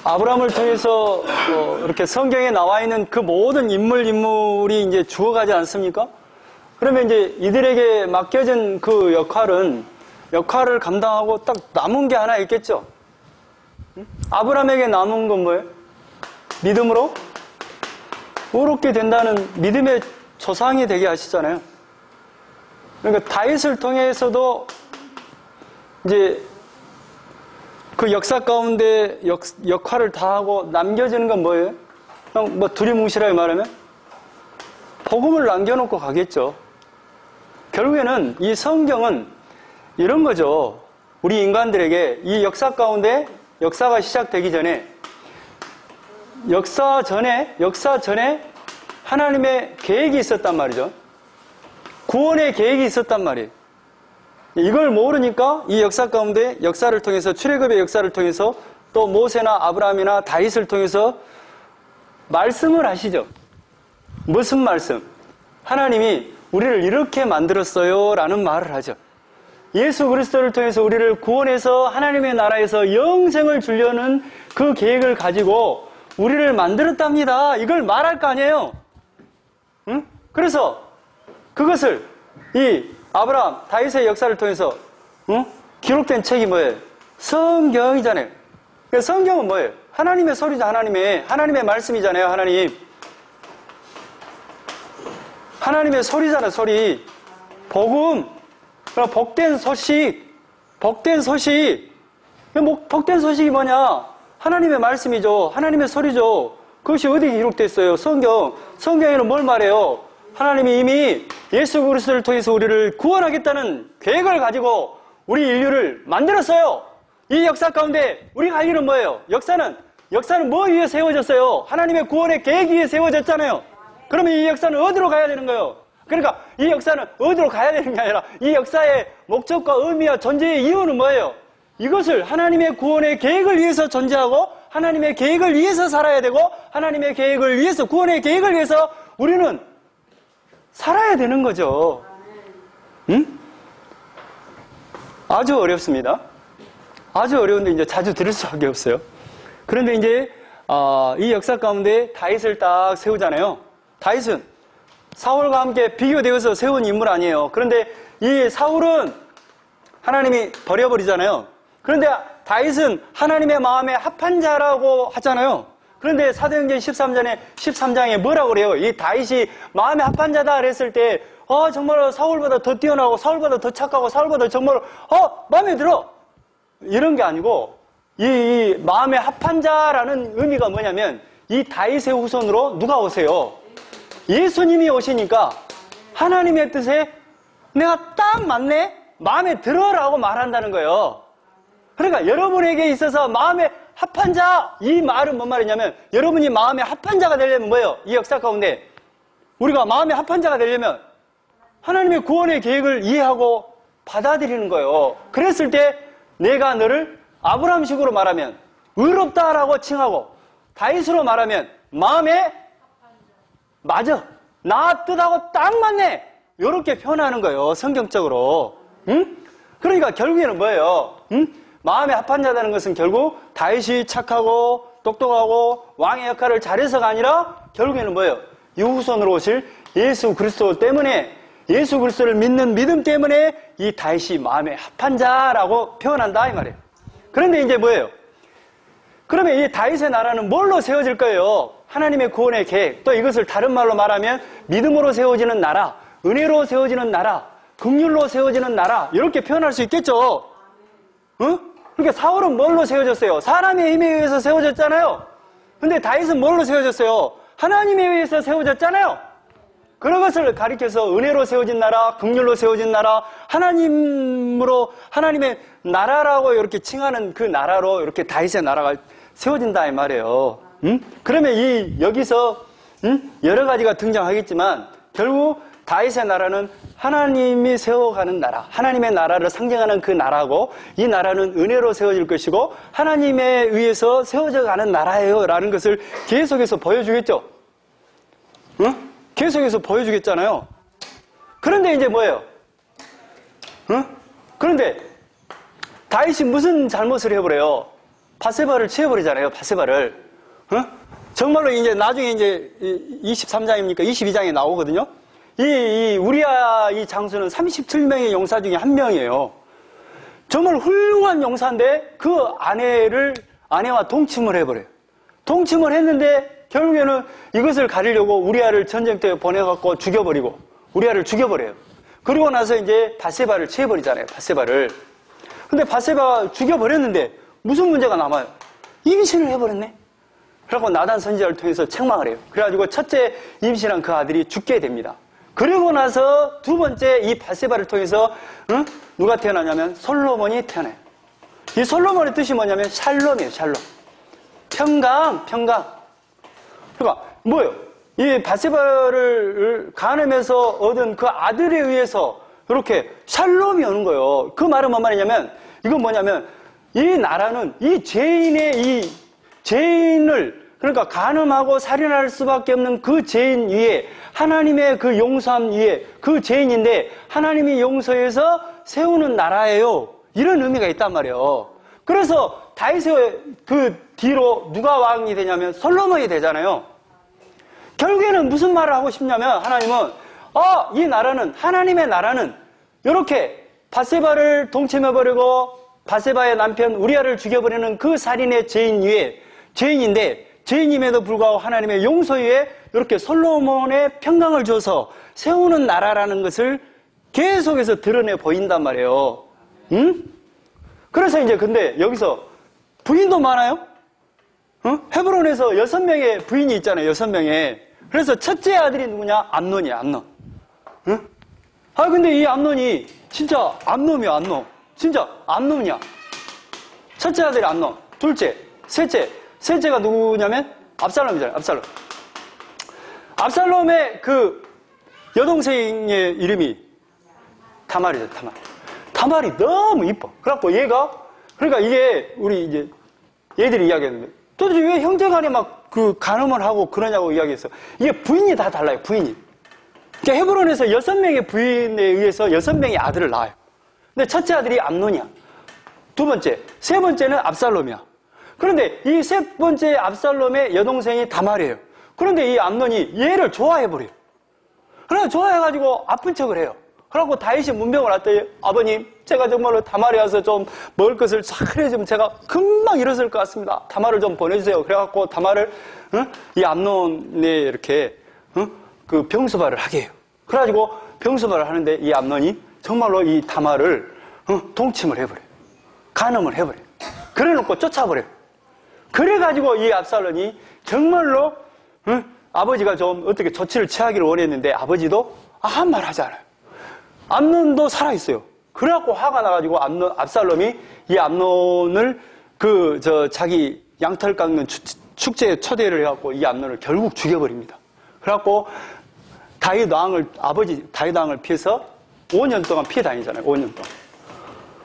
아브라함을 통해서 이렇게 성경에 나와 있는 그 모든 인물이 이제 죽어가지 않습니까? 그러면 이제 이들에게 맡겨진 그 역할을 감당하고 딱 남은 게 하나 있겠죠? 아브라함에게 남은 건 뭐예요? 믿음으로 의롭게 된다는 믿음의 조상이 되게 하시잖아요. 그러니까 다윗을 통해서도 이제 그 역사 가운데 역할을 다하고 남겨지는 건 뭐예요? 그냥 뭐 두리뭉실하게 말하면 복음을 남겨놓고 가겠죠. 결국에는 이 성경은 이런 거죠. 우리 인간들에게 이 역사 가운데 역사가 시작되기 전에 역사 전에 하나님의 계획이 있었단 말이죠. 구원의 계획이 있었단 말이에요. 이걸 모르니까 이 역사 가운데 역사를 통해서 출애굽의 역사를 통해서 또 모세나 아브라함이나 다윗을 통해서 말씀을 하시죠. 무슨 말씀? 하나님이 우리를 이렇게 만들었어요 라는 말을 하죠. 예수 그리스도를 통해서 우리를 구원해서 하나님의 나라에서 영생을 주려는 그 계획을 가지고 우리를 만들었답니다. 이걸 말할 거 아니에요. 응? 그래서 그것을 이 아브라함, 다윗의 역사를 통해서 기록된 책이 뭐예요? 성경이잖아요. 그러니까 성경은 뭐예요? 하나님의 소리죠. 하나님의 말씀이잖아요. 하나님의 소리잖아요. 소리. 복음. 복된 소식. 복된 소식이 뭐냐? 하나님의 말씀이죠. 하나님의 소리죠. 그것이 어디에 기록됐어요? 성경에는 뭘 말해요? 하나님이 이미 예수 그리스도를 통해서 우리를 구원하겠다는 계획을 가지고 우리 인류를 만들었어요. 이 역사 가운데 우리가 할 일은 뭐예요? 역사는 뭐 위에 세워졌어요? 하나님의 구원의 계획 위에 세워졌잖아요. 그러면 이 역사는 어디로 가야 되는 거예요? 그러니까 이 역사는 어디로 가야 되는 게 아니라 이 역사의 목적과 의미와 존재의 이유는 뭐예요? 이것을 하나님의 구원의 계획을 위해서 존재하고 하나님의 계획을 위해서 살아야 되고 하나님의 계획을 위해서 구원의 계획을 위해서 우리는 살아야 되는 거죠. 응? 아주 어렵습니다. 아주 어려운데 이제 자주 들을 수밖에 없어요. 그런데 이제 이 역사 가운데 다윗을 딱 세우잖아요. 다윗은 사울과 함께 비교되어서 세운 인물 아니에요. 그런데 이 사울은 하나님이 버려버리잖아요. 그런데 다윗은 하나님의 마음에 합한 자라고 하잖아요. 그런데 사도행전 13장에 뭐라고 그래요? 이 다윗이 마음에 합한 자다 그랬을 때 정말 사울보다 더 뛰어나고 사울보다 더 착하고 사울보다 정말 마음에 들어. 이런 게 아니고 이 마음에 합한 자라는 의미가 뭐냐면 이 다윗의 후손으로 누가 오세요? 예수님이 오시니까 하나님의 뜻에 내가 딱 맞네? 마음에 들어라고 말한다는 거예요. 그러니까 여러분에게 있어서 마음에 합한 자, 이 말은 뭔 말이냐면 여러분이 마음에 합한 자가 되려면 뭐예요? 이 역사 가운데 우리가 마음에 합한 자가 되려면 하나님의 구원의 계획을 이해하고 받아들이는 거예요. 그랬을 때 내가 너를 아브라함식으로 말하면 의롭다라고 칭하고 다윗으로 말하면 마음에 맞아. 나 뜻하고 딱 맞네. 이렇게 표현하는 거예요. 성경적으로. 응? 그러니까 결국에는 뭐예요? 응? 마음에 합한 자라는 것은 결국 다윗이 착하고 똑똑하고 왕의 역할을 잘해서가 아니라 결국에는 뭐예요? 유후손으로 오실 예수 그리스도 때문에 예수 그리스도를 믿는 믿음 때문에 이 다윗이 마음에 합한 자라고 표현한다 이 말이에요. 그런데 이제 뭐예요? 그러면 이 다윗의 나라는 뭘로 세워질 거예요? 하나님의 구원의 계획, 또 이것을 다른 말로 말하면 믿음으로 세워지는 나라, 은혜로 세워지는 나라, 긍휼로 세워지는 나라 이렇게 표현할 수 있겠죠. 응? 그러니까 사울은 뭘로 세워졌어요? 사람의 힘에 의해서 세워졌잖아요. 근데 다윗은 뭘로 세워졌어요? 하나님에 의해서 세워졌잖아요. 그런 것을 가리켜서 은혜로 세워진 나라, 긍휼로 세워진 나라, 하나님의 나라라고 이렇게 칭하는 그 나라로 이렇게 다윗의 나라가 세워진다 이 말이에요. 응? 그러면 여기서 여러 가지가 등장하겠지만 결국 다윗의 나라는 하나님이 세워가는 나라, 하나님의 나라를 상징하는 그 나라고 이 나라는 은혜로 세워질 것이고 하나님에 의해서 세워져가는 나라예요 라는 것을 계속해서 보여주겠죠. 응? 계속해서 보여주겠잖아요. 그런데 이제 뭐예요? 응? 그런데 다윗이 무슨 잘못을 해버려요? 밧세바를 치워버리잖아요. 밧세바를. 정말로 이제 나중에 이제 23장입니까? 22장에 나오거든요. 이 우리아 이 장수는 37명의 용사 중에 한 명이에요. 정말 훌륭한 용사인데 그 아내와 동침을 해버려요. 동침을 했는데 결국에는 이것을 가리려고 우리아를 전쟁터에 보내갖고 죽여버리고 우리아를 죽여버려요. 그리고 나서 이제 밧세바를 치워버리잖아요. 밧세바를. 근데 밧세바 죽여버렸는데 무슨 문제가 남아요? 임신을 해버렸네. 그래갖고 나단 선지자를 통해서 책망을 해요. 그래가지고 첫째 임신한 그 아들이 죽게 됩니다. 그리고 나서 두 번째 이 밧세바를 통해서 누가 태어나냐면 솔로몬이 태어나요. 이 솔로몬의 뜻이 뭐냐면 샬롬이에요. 샬롬. 평강. 그러니까 뭐예요? 이 밧세바를 간음해서 얻은 그 아들에 의해서 이렇게 샬롬이 오는 거예요. 그 말은 뭔 말이냐면 이건 뭐냐면 이 나라는 이 죄인을 그러니까 간음하고 살인할 수밖에 없는 그 죄인 위에 하나님의 그 용서함 위에 그 죄인인데 하나님이 용서해서 세우는 나라예요. 이런 의미가 있단 말이에요. 그래서 다윗의 그 뒤로 누가 왕이 되냐면 솔로몬이 되잖아요. 결국에는 무슨 말을 하고 싶냐면 하나님은 이 나라는 하나님의 나라는 이렇게 밧세바를 동침해버리고 밧세바의 남편 우리아를 죽여버리는 그 살인의 죄인 위에 죄인인데 죄인임에도 불구하고 하나님의 용서 위에 이렇게 솔로몬의 평강을 줘서 세우는 나라라는 것을 계속해서 드러내 보인단 말이에요. 응? 그래서 이제 근데 여기서 부인도 많아요. 헤브론에서 6명의 부인이 있잖아요. 6명의. 그래서 첫째 아들이 누구냐? 암논이야. 암논. 응? 근데 이 암논이 진짜 암놈이야. 암놈. 진짜 암놈이야. 첫째 아들이 암논. 둘째, 셋째가 누구냐면 압살롬이잖아요. 압살롬. 압살롬의 그 여동생의 이름이 다말이죠. 다말. 다말이 너무 이뻐. 그래갖고 그러니까 이게 우리 이제 얘들이 이야기했는데 도대체 왜 형제간에 막 그 간음을 하고 그러냐고 이야기했어. 이게 부인이 다 달라요. 부인이. 그러니까 헤브론에서 6명의 부인에 의해서 6명의 아들을 낳아요. 근데 첫째 아들이 암논이야. 두 번째, 세 번째는 압살롬이야. 그런데 이 세 번째 압살롬의 여동생이 다말이에요. 그런데 이 암논이 얘를 좋아해버려요. 그래서 좋아해가지고 아픈 척을 해요. 그래갖고 다윗이 문병을 왔더니 아버님 제가 정말로 다말이 와서 좀 먹을 것을 싹 해주면 제가 금방 일어설 것 같습니다. 다말을 좀 보내주세요. 그래갖고 다말을 이 암논에 이렇게 그 병수발을 하게 해요. 그래가지고 병수발을 하는데 이 암논이 정말로 이 다말을 동침을 해버려요. 간음을 해버려요. 그래놓고 쫓아버려요. 그래가지고 이 압살롬이 정말로 아버지가 좀 어떻게 조치를 취하기를 원했는데 아버지도 아무 말 하지 않아요. 암논도 살아있어요. 그래갖고 화가 나가지고 압살롬이 이 암논을 자기 양털 깎는 축제에 초대를 해갖고 이 암논을 결국 죽여버립니다. 그래갖고 아버지 다윗 왕을 피해서 5년 동안 피해 다니잖아요. 5년 동안.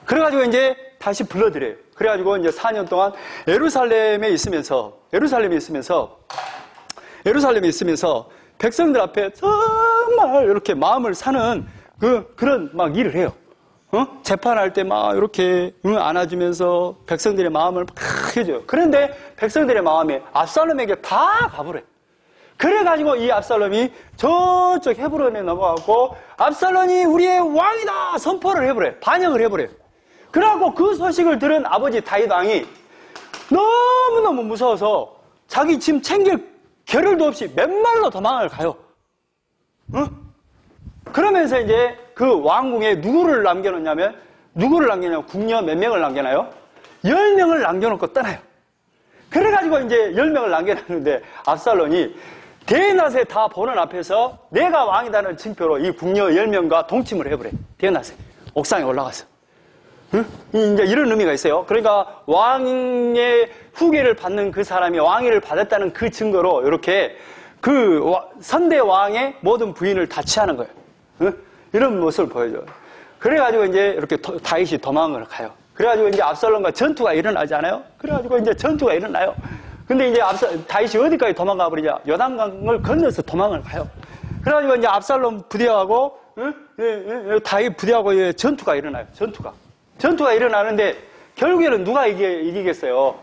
그래가지고 이제 다시 불러들여요. 그래가지고 이제 4년 동안 예루살렘에 있으면서 백성들 앞에 정말 이렇게 마음을 사는 그런 막 일을 해요. 재판할 때 막 이렇게 안아주면서 백성들의 마음을 막 해줘요. 그런데 백성들의 마음이 압살롬에게 다 가버려요. 그래가지고 이 압살롬이 저쪽 헤브론에 넘어가고 압살롬이 우리의 왕이다 선포를 해버려요. 반역을 해버려요. 그래갖고 그 소식을 들은 아버지 다윗 왕이 너무너무 무서워서 자기 짐 챙길 겨를도 없이 맨발로 도망을 가요. 그러면서 이제 그 왕궁에 누구를 남겨놓냐면 궁녀 몇 명을 남겨놔요? 10명을 남겨놓고 떠나요. 그래가지고 이제 10명을 남겨놨는데 압살롬이 대낮에 다 보는 앞에서 내가 왕이다는 징표로 이 궁녀 10명과 동침을 해버려요. 대낮에 옥상에 올라가서. 이제 이런 의미가 있어요. 그러니까 왕의 후계를 받는 그 사람이 왕위를 받았다는 그 증거로 이렇게 그 선대 왕의 모든 부인을 다 취하는 거예요. 이런 모습을 보여줘요. 그래가지고 이제 이렇게 다윗이 도망을 가요. 그래가지고 이제 압살롬과 전투가 일어나지 않아요? 그래가지고 이제 전투가 일어나요. 근데 이제 다윗이 어디까지 도망가 버리냐? 요단강을 건너서 도망을 가요. 그래가지고 이제 압살롬 부대하고 다윗 부대하고 전투가 일어나요. 전투가 일어나는데 결국에는 누가 이기겠어요?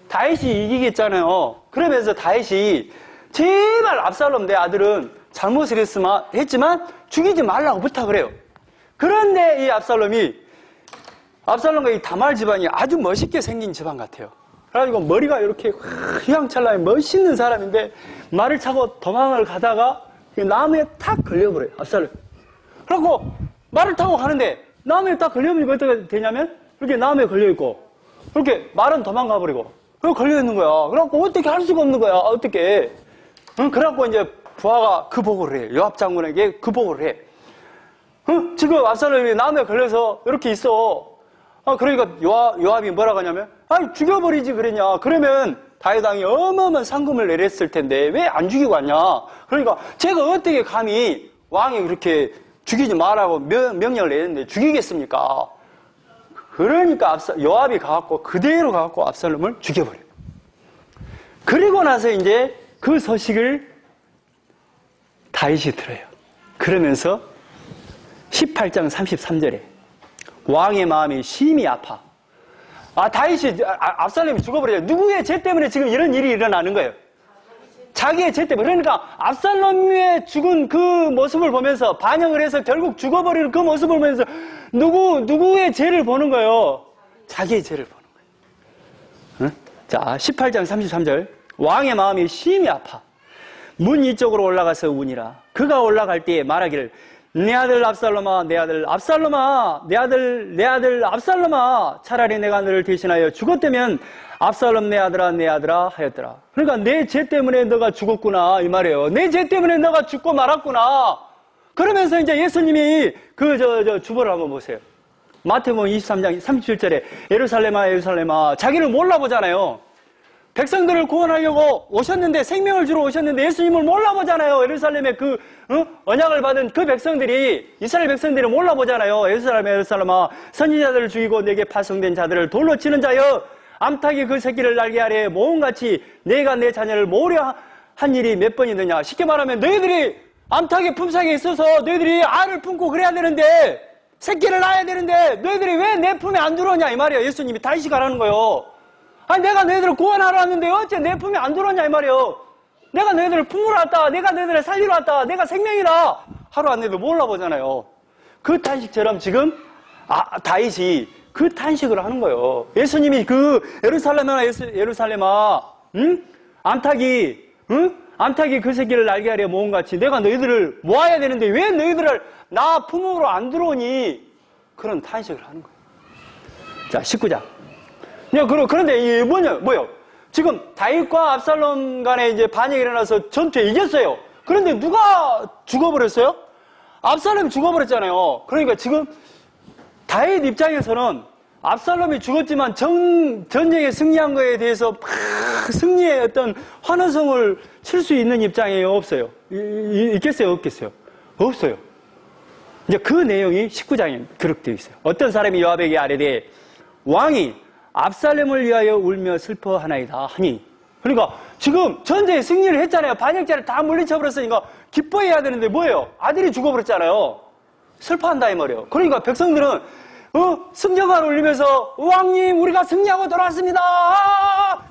다윗이 이기겠잖아요. 그러면서 다윗이 제발 압살롬 내 아들은 잘못을 했지만 죽이지 말라고 부탁을 해요. 그런데 이 압살롬과 이 다말 집안이 아주 멋있게 생긴 집안 같아요. 그래가지고 머리가 이렇게 휘황찬란히 멋있는 사람인데 말을 타고 도망을 가다가 나무에 탁 걸려버려요. 압살롬. 그래갖고 말을 타고 가는데 나무에 딱 걸려버리니까 어떻게 되냐면 이렇게 나무에 걸려있고 이렇게 말은 도망가버리고 걸려있는 거야. 그래갖고 어떻게 할 수가 없는 거야. 어떻게. 그래갖고 이제 부하가 그 보고를 해. 요압 장군에게 그 보고를 해. 지금 압살롬이 나무에 걸려서 이렇게 있어. 그러니까 요압이 뭐라고 하냐면 죽여버리지 그랬냐. 그러면 다윗 왕이 어마어마한 상금을 내렸을 텐데 왜 안 죽이고 왔냐. 그러니까 제가 어떻게 감히 왕이 그렇게 죽이지 말라고 명령을 내렸는데 죽이겠습니까? 그러니까 요압이 가갖고 그대로 가갖고 압살롬을 죽여버려요. 그리고 나서 이제 그 소식을 다윗이 들어요. 그러면서 18장 33절에 왕의 마음이 심히 아파. 다윗이 압살롬이 죽어버려요. 누구의 죄 때문에 지금 이런 일이 일어나는 거예요? 자기의 죄 때문에. 그러니까 압살롬의 죽은 그 모습을 보면서 반영을 해서 결국 죽어버리는 그 모습을 보면서 누구의 죄를 보는 거예요? 자기의 죄를 보는 거예요. 자, 18장 33절. 왕의 마음이 심히 아파 문 이쪽으로 올라가서 우니라. 그가 올라갈 때에 말하기를 내 아들 압살롬아, 내 아들 압살롬아, 내 아들 압살롬아, 차라리 내가 너를 대신하여 죽었다면 압살롬 내 아들아 하였더라. 그러니까 내 죄 때문에 너가 죽었구나 이 말이에요. 내 죄 때문에 너가 죽고 말았구나. 그러면서 이제 예수님이 주보를 한번 보세요. 마태복음 23장 37절에 예루살렘아 자기를 몰라보잖아요. 백성들을 구원하려고 오셨는데, 생명을 주러 오셨는데 예수님을 몰라보잖아요. 예루살렘에 언약을 받은 그 백성들이, 이스라엘 백성들이 몰라보잖아요. 예루살렘아, 선지자들을 죽이고 내게 파송된 자들을 돌로 치는 자여, 암탉이 그 새끼를 날개 아래에 모음같이 내가 내 자녀를 모으려 한 일이 몇 번이느냐. 쉽게 말하면 너희들이 암탉의 품삯에 있어서 너희들이 알을 품고 그래야 되는데, 새끼를 낳아야 되는데 너희들이 왜 내 품에 안 들어오냐 이 말이에요. 예수님이 다시 가라는 거예요. 내가 너희들을 구원하러 왔는데 어째 내 품에 안 들어오냐 이 말이에요. 내가 너희들을 품으러 왔다. 내가 너희들을 살리러 왔다. 내가 생명이다. 하루 왔는데도 몰라보잖아요. 그 탄식처럼 지금 다윗이 그 탄식을 하는 거예요. 예수님이 예루살렘아, 응? 암탉이 그 새끼를 날개 아래 모음같이 내가 너희들을 모아야 되는데 왜 너희들을 나 품으로 안 들어오니? 그런 탄식을 하는 거예요. 자, 19장. 그런데 이게 뭐요? 지금 다윗과 압살롬 간에 이제 반역이 일어나서 전투에 이겼어요. 그런데 누가 죽어버렸어요? 압살롬이 죽어버렸잖아요. 그러니까 지금 다윗 입장에서는 압살롬이 죽었지만 전쟁에 승리한 거에 대해서 승리의 어떤 환호성을 칠 수 있는 입장이에요? 없어요? 있겠어요? 없겠어요? 없어요. 이제 그 내용이 19장에 기록되어 있어요. 어떤 사람이 요압에게 아뢰되 왕이 압살롬을 위하여 울며 슬퍼하나이다 하니. 그러니까 지금 전쟁에 승리를 했잖아요. 반역자를 다 물리쳐버렸으니까 기뻐해야 되는데 뭐예요? 아들이 죽어버렸잖아요. 슬퍼한다 이 말이에요. 그러니까 백성들은 승전가를 울리면서 왕님 우리가 승리하고 돌아왔습니다.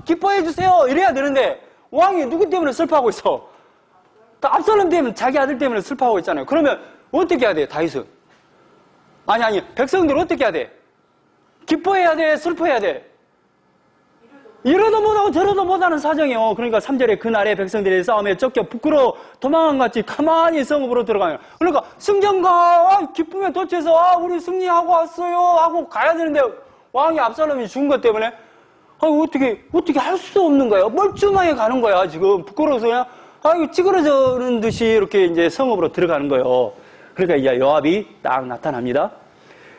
기뻐해 주세요. 이래야 되는데 왕이 누구 때문에 슬퍼하고 있어? 압살롬 때문에, 자기 아들 때문에 슬퍼하고 있잖아요. 그러면 어떻게 해야 돼? 다윗은 아니 백성들은 어떻게 해야 돼? 기뻐해야 돼? 슬퍼해야 돼? 이러도 못하고 저러도 못하는 사정이에요. 그러니까 3절에 그날에 백성들이 싸움에 쫓겨 부끄러워 도망한 같이 가만히 성읍으로 들어가요. 그러니까 승전가 기쁨에 돋쳐서 우리 승리하고 왔어요 하고 가야 되는데 왕이 압살롬이 죽은 것 때문에 어떻게 할 수 없는 거야. 멀쩡하게 가는 거야. 지금 부끄러워서 그냥 이거 찌그러지는 듯이 이렇게 이제 성읍으로 들어가는 거예요. 그러니까 이제 요압이 딱 나타납니다.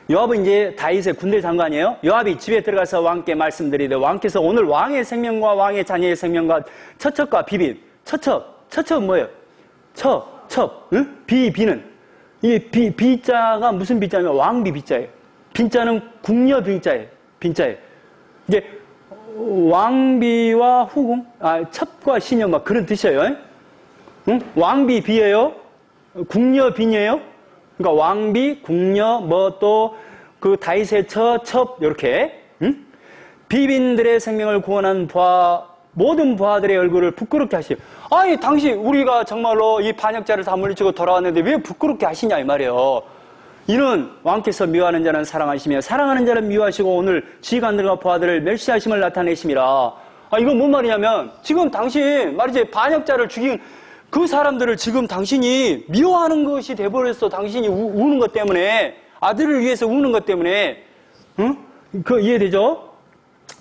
요압은 이제 다윗의 군대 장관이에요. 요압이 집에 들어가서 왕께 말씀드리되 왕께서 오늘 왕의 생명과 왕의 자녀의 생명과 처첩과 비빈. 처첩은 뭐예요? 응? 비는 이 비자가 무슨 비자냐면 왕비 비자예요. 빈자는 궁녀 빈자예요. 이제 왕비와 후궁, 첩과 신녀 막 그런 뜻이에요. 응? 왕비 비예요. 궁녀 빈이에요. 그러니까 왕비, 궁녀, 또 그 다윗의 첩 이렇게. 응? 비빈들의 생명을 구원한 모든 부하들의 얼굴을 부끄럽게 하시오. 아니, 당시 우리가 정말로 이 반역자를 다 물리치고 돌아왔는데 왜 부끄럽게 하시냐 이 말이에요. 이는 왕께서 미워하는 자는 사랑하시며 사랑하는 자는 미워하시고 오늘 지휘관들과 부하들을 멸시하심을 나타내심이라. 이건 뭔 말이냐면 지금 당신 말이지 반역자를 죽인 그 사람들을 지금 당신이 미워하는 것이 돼버렸어. 당신이 우는 것 때문에, 아들을 위해서 우는 것 때문에. 응? 그 이해되죠?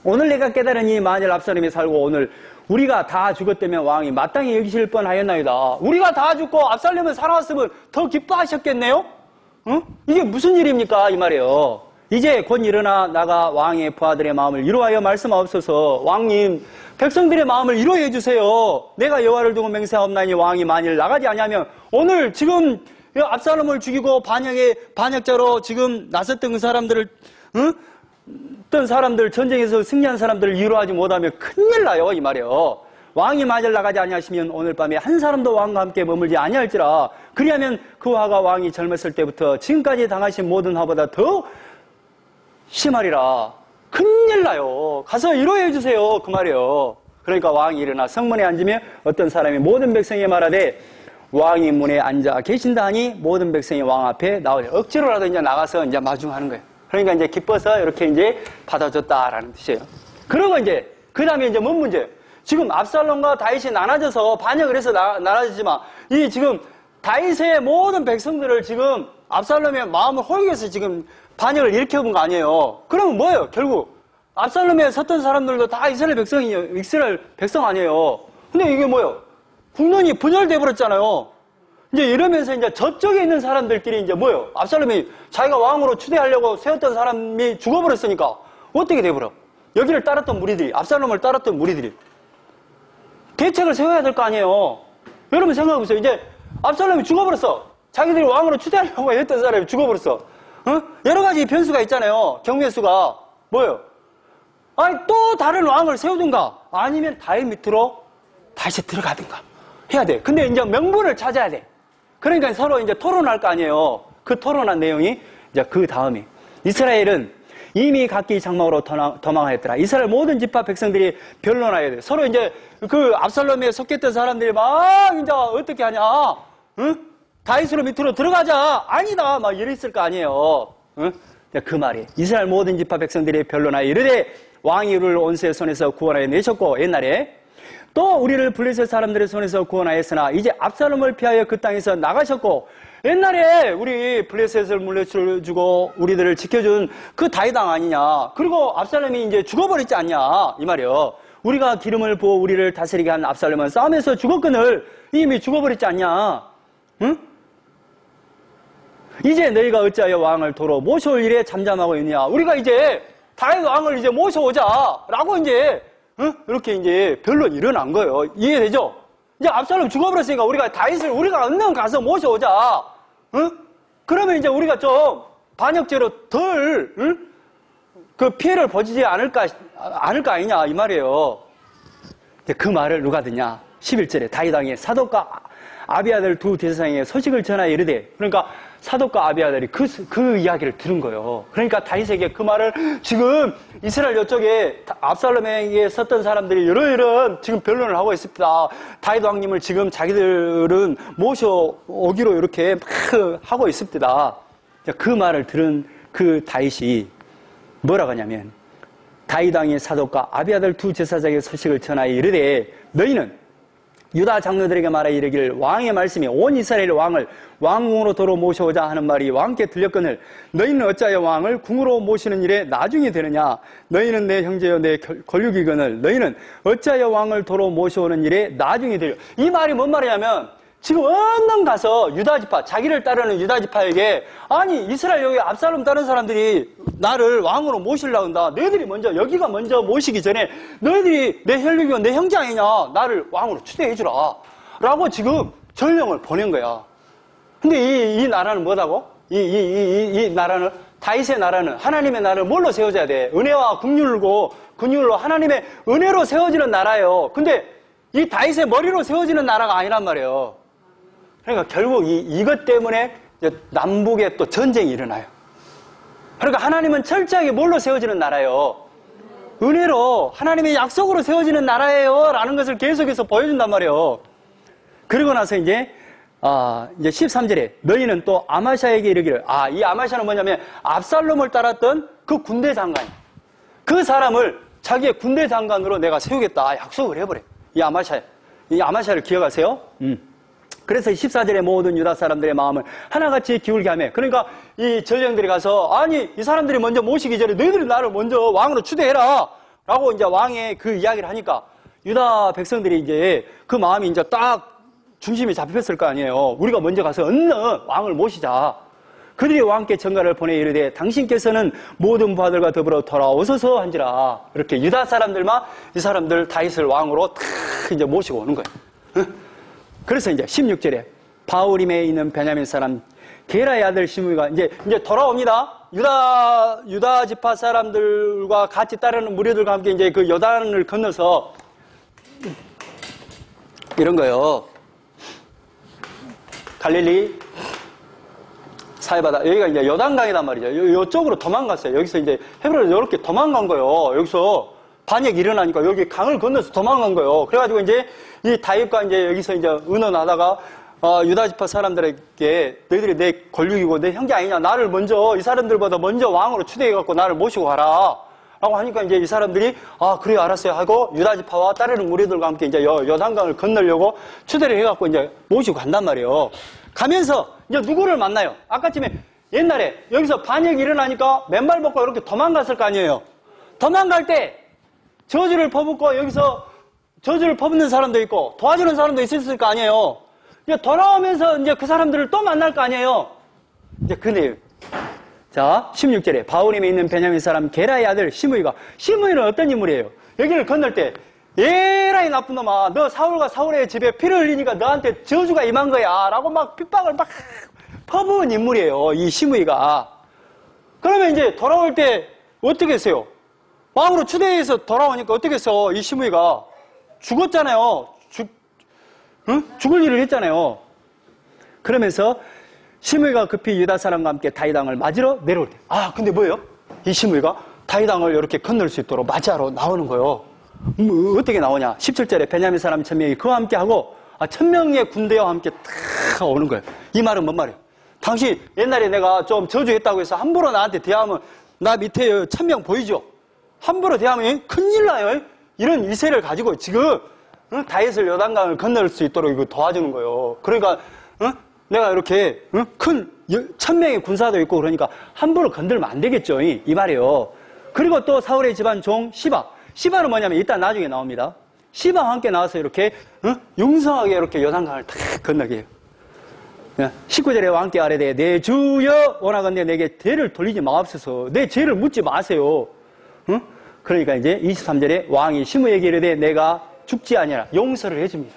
오늘 내가 깨달으니 만일 압살롬이 살고 오늘 우리가 다 죽었다면 왕이 마땅히 여기실 뻔하였나이다. 우리가 다 죽고 압살롬은 살아왔으면 더 기뻐하셨겠네요? 응? 이게 무슨 일입니까? 이 말이에요. 이제 곧 일어나 나가 왕의 부하들의 마음을 위로하여 말씀하옵소서. 왕님, 백성들의 마음을 위로해 주세요. 내가 여호와를 두고 맹세하옵나니 왕이 만일 나가지 아니하면 오늘 지금 압살롬을 죽이고 반역자로 지금 나섰던 그 사람들을, 응? 어떤 사람들, 전쟁에서 승리한 사람들을 위로하지 못하면 큰일 나요, 이 말이에요. 왕이 만일 나가지 아니하시면 오늘 밤에 한 사람도 왕과 함께 머물지 아니할지라. 그리하면 그 화가 왕이 젊었을 때부터 지금까지 당하신 모든 화보다 더 심하리라. 큰일 나요. 가서 위로해 주세요. 그 말이에요. 그러니까 왕이 일어나 성문에 앉으며 어떤 사람이 모든 백성에 말하되 왕이 문에 앉아 계신다 하니 모든 백성이 왕 앞에 나오려. 억지로라도 이제 나가서 이제 마중하는 거예요. 그러니까 이제 기뻐서 이렇게 이제 받아줬다라는 뜻이에요. 그리고 이제 그 다음에 이제 뭔 문제예요? 지금 압살롬과 다윗이 나눠져서 반역을 해서 나눠지지만 이 지금 다윗의 모든 백성들을 지금 압살롬의 마음을 호위해서 지금 반역을 일으켜본 거 아니에요. 그러면 뭐예요? 결국 압살롬에 섰던 사람들도 다 이스라엘 백성 아니에요. 근데 이게 뭐예요? 국론이 분열돼 버렸잖아요. 이제 이러면서 이제 저쪽에 있는 사람들끼리 이제 뭐예요? 압살롬이 자기가 왕으로 추대하려고 세웠던 사람이 죽어버렸으니까 어떻게 돼버려? 여기를 따랐던 무리들이, 압살롬을 따랐던 무리들이 대책을 세워야 될 거 아니에요. 여러분 생각해보세요. 이제 압살롬이 죽어버렸어. 자기들이 왕으로 추대하려고 했던 사람이 죽어버렸어. 여러 가지 변수가 있잖아요. 경매수가 뭐예요? 아니 또 다른 왕을 세우든가 아니면 다윗 밑으로 다시 들어가든가 해야 돼. 근데 이제 명분을 찾아야 돼. 그러니까 서로 이제 토론할 거 아니에요. 그 토론한 내용이 이제 그 다음에 이스라엘은 이미 각기 장막으로 도망하였더라. 이스라엘 모든 지파 백성들이 변론해야 돼. 서로 이제 그 압살롬에 속했던 사람들이 막 이제 어떻게 하냐? 응? 다윗으로 밑으로 들어가자. 아니다. 막 이랬을 거 아니에요. 응? 그 말이 이스라엘 모든 지파 백성들이 변론하여 이르되 왕이 우리를 온수의 손에서 구원하여 내셨고 옛날에 또 우리를 블레셋 사람들의 손에서 구원하였으나 이제 압살롬을 피하여 그 땅에서 나가셨고 옛날에 우리 블레셋을 물려주고 우리들을 지켜준 그 다윗 왕 아니냐. 그리고 압살롬이 이제 죽어버렸지 않냐 이 말이요. 우리가 기름을 부어 우리를 다스리게 한 압살롬은 싸움에서 죽었거늘 이미 죽어버렸지 않냐. 응? 이제 너희가 어찌하여 왕을 도로 모셔올 일에 잠잠하고 있느냐. 우리가 이제 다윗 왕을 이제 모셔오자라고 이제 이렇게 이제 변론이 일어난 거예요. 이해되죠? 이제 압살롬 죽어버렸으니까 우리가 다윗을 우리가 얼른 가서 모셔오자. 그러면 이제 우리가 좀 반역죄로 덜 그 피해를 보지 않을 거 아니냐 이 말이에요. 그 말을 누가 듣냐? 11절에 다윗 왕이 사독과 아비아들 두 대제사장에게 소식을 전하여 이르되 그러니까 사독과 아비아들이 그 이야기를 들은 거예요. 그러니까 다윗에게 그 말을 지금 이스라엘 이쪽에 압살롬에게 섰던 사람들이 이런 지금 변론을 하고 있습니다. 다윗 왕님을 지금 자기들은 모셔오기로 이렇게 막 하고 있습니다. 그 말을 들은 그 다윗이 뭐라고 하냐면 다윗 왕의 사독과 아비아들 두 제사장에게 소식을 전하여 이르되 너희는 유다 장로들에게 말하 이르기를 왕의 말씀이 온 이스라엘 왕을 왕궁으로 도로 모셔오자 하는 말이 왕께 들렸거늘 너희는 어찌하여 왕을 궁으로 모시는 일에 나중이 되느냐. 너희는 내 형제여 내 권육이거늘 너희는 어찌하여 왕을 도로 모셔오는 일에 나중이 되려. 이 말이 뭔 말이냐면 지금 얼른 가서 유다지파 자기를 따르는 유다지파에게 아니 이스라엘 여기 압살롬 다른 사람들이 나를 왕으로 모시려고 한다. 너희들이 먼저 여기가 먼저 모시기 전에 너희들이 내 혈육이고 내 형제 아니냐. 나를 왕으로 추대해주라 라고 지금 전령을 보낸 거야. 근데 이 나라는 뭐다고? 이 나라는 다윗의 나라는 하나님의 나라를 뭘로 세워져야 돼? 은혜와 긍휼로 하나님의 은혜로 세워지는 나라예요. 근데 이 다윗의 머리로 세워지는 나라가 아니란 말이에요. 그러니까 결국 이것 때문에 남북에 또 전쟁이 일어나요. 그러니까 하나님은 철저하게 뭘로 세워지는 나라예요? 은혜로 하나님의 약속으로 세워지는 나라예요 라는 것을 계속해서 보여준단 말이에요. 그리고 나서 이제 13절에 너희는 또 아마샤에게 이르기를, 이 아마샤는 뭐냐면 압살롬을 따랐던 그 군대 장관, 그 사람을 자기의 군대 장관으로 내가 세우겠다 약속을 해버려. 이 아마샤를 기억하세요? 그래서 14절에 모든 유다 사람들의 마음을 하나같이 기울게 하며, 그러니까 이 전령들이 가서 아니 이 사람들이 먼저 모시기 전에 너희들이 나를 먼저 왕으로 추대해라 라고 이제 왕의 그 이야기를 하니까 유다 백성들이 이제 그 마음이 이제 딱 중심이 잡혔을 거 아니에요. 우리가 먼저 가서 얼른 왕을 모시자. 그들이 왕께 전가를 보내 이르되 당신께서는 모든 부하들과 더불어 돌아오소서 한지라. 이렇게 유다 사람들만 이 사람들 다윗을 왕으로 탁 이제 모시고 오는 거예요. 그래서 이제 16절에 바울임에 있는 베냐민 사람 게라의 아들 시므이가 이제 돌아옵니다. 유다 지파 사람들과 같이 따르는 무리들과 함께 이제 그 요단을 건너서 이런 거예요. 갈릴리 사해바다, 여기가 이제 요단강이란 말이죠. 이쪽으로 도망갔어요. 여기서 이제 헤브론에서 이렇게 도망간 거예요. 여기서 반역이 일어나니까 여기 강을 건너서 도망간 거예요. 그래가지고 이제 이 다윗과 이제 여기서 이제 의논하다가 유다 지파 사람들에게 너희들이 내 권력이고 내 형제 아니냐, 나를 먼저 이 사람들보다 먼저 왕으로 추대해갖고 나를 모시고 가라 라고 하니까 이제 이 사람들이 그래요 알았어요 하고 유다 지파와 따르는 무리들과 함께 이제 요단강을 건너려고 추대를 해갖고 이제 모시고 간단 말이에요. 가면서 이제 누구를 만나요? 아까쯤에 옛날에 여기서 반역이 일어나니까 맨발 벗고 이렇게 도망갔을 거 아니에요. 도망갈 때 저주를 퍼붓고 여기서 저주를 퍼붓는 사람도 있고 도와주는 사람도 있었을 거 아니에요. 이제 돌아오면서 이제 그 사람들을 또 만날 거 아니에요. 이제 그 내용. 자, 16절에 바울임에 있는 베냐민 사람 게라의 아들 시므이는 어떤 인물이에요? 여기를 건널 때 에라이 나쁜 놈아, 너 사울과 사울의 집에 피를 흘리니까 너한테 저주가 임한 거야 라고 막 핍박을 막 퍼부은 인물이에요, 이 시므이가. 그러면 이제 돌아올 때 어떻게 했어요? 왕으로 추대해서 돌아오니까 어떻게 했어? 이 시므이가 죽었잖아요. 죽을 일을 했잖아요. 그러면서 시므이가 급히 유다 사람과 함께 다윗 왕을 맞으러 내려올 때, 근데 뭐예요? 이 시므이가 다윗 왕을 이렇게 건널 수 있도록 맞이하러 나오는 거예요. 어떻게 나오냐? 17절에 베냐민 사람 1000명이 그와 함께 하고 1000명의 군대와 함께 탁 오는 거예요. 이 말은 뭔 말이에요? 당신 옛날에 내가 좀 저주했다고 해서 함부로 나한테 대하면 나 밑에 1000명 보이죠? 함부로 대하면 큰일 나요. 이런 이세를 가지고 지금 다윗을 요단강을 건널 수 있도록 이거 도와주는 거예요. 그러니까 내가 이렇게 큰 1000명의 군사도 있고 그러니까 함부로 건들면 안 되겠죠. 이 말이에요. 그리고 또 사울의 집안 종 시바는 뭐냐면 이따 나중에 나옵니다. 시바와 함께 나와서 이렇게 용성하게 이렇게 요단강을 탁 건너게 해요. 19절에 왕께 아뢰되 내 주여 원하건대 내게 죄를 돌리지 마옵소서. 내 죄를 묻지 마세요. 그러니까 이제 23절에 왕이 시므에게 이르되 내가 죽지 아니하라 용서를 해줍니다.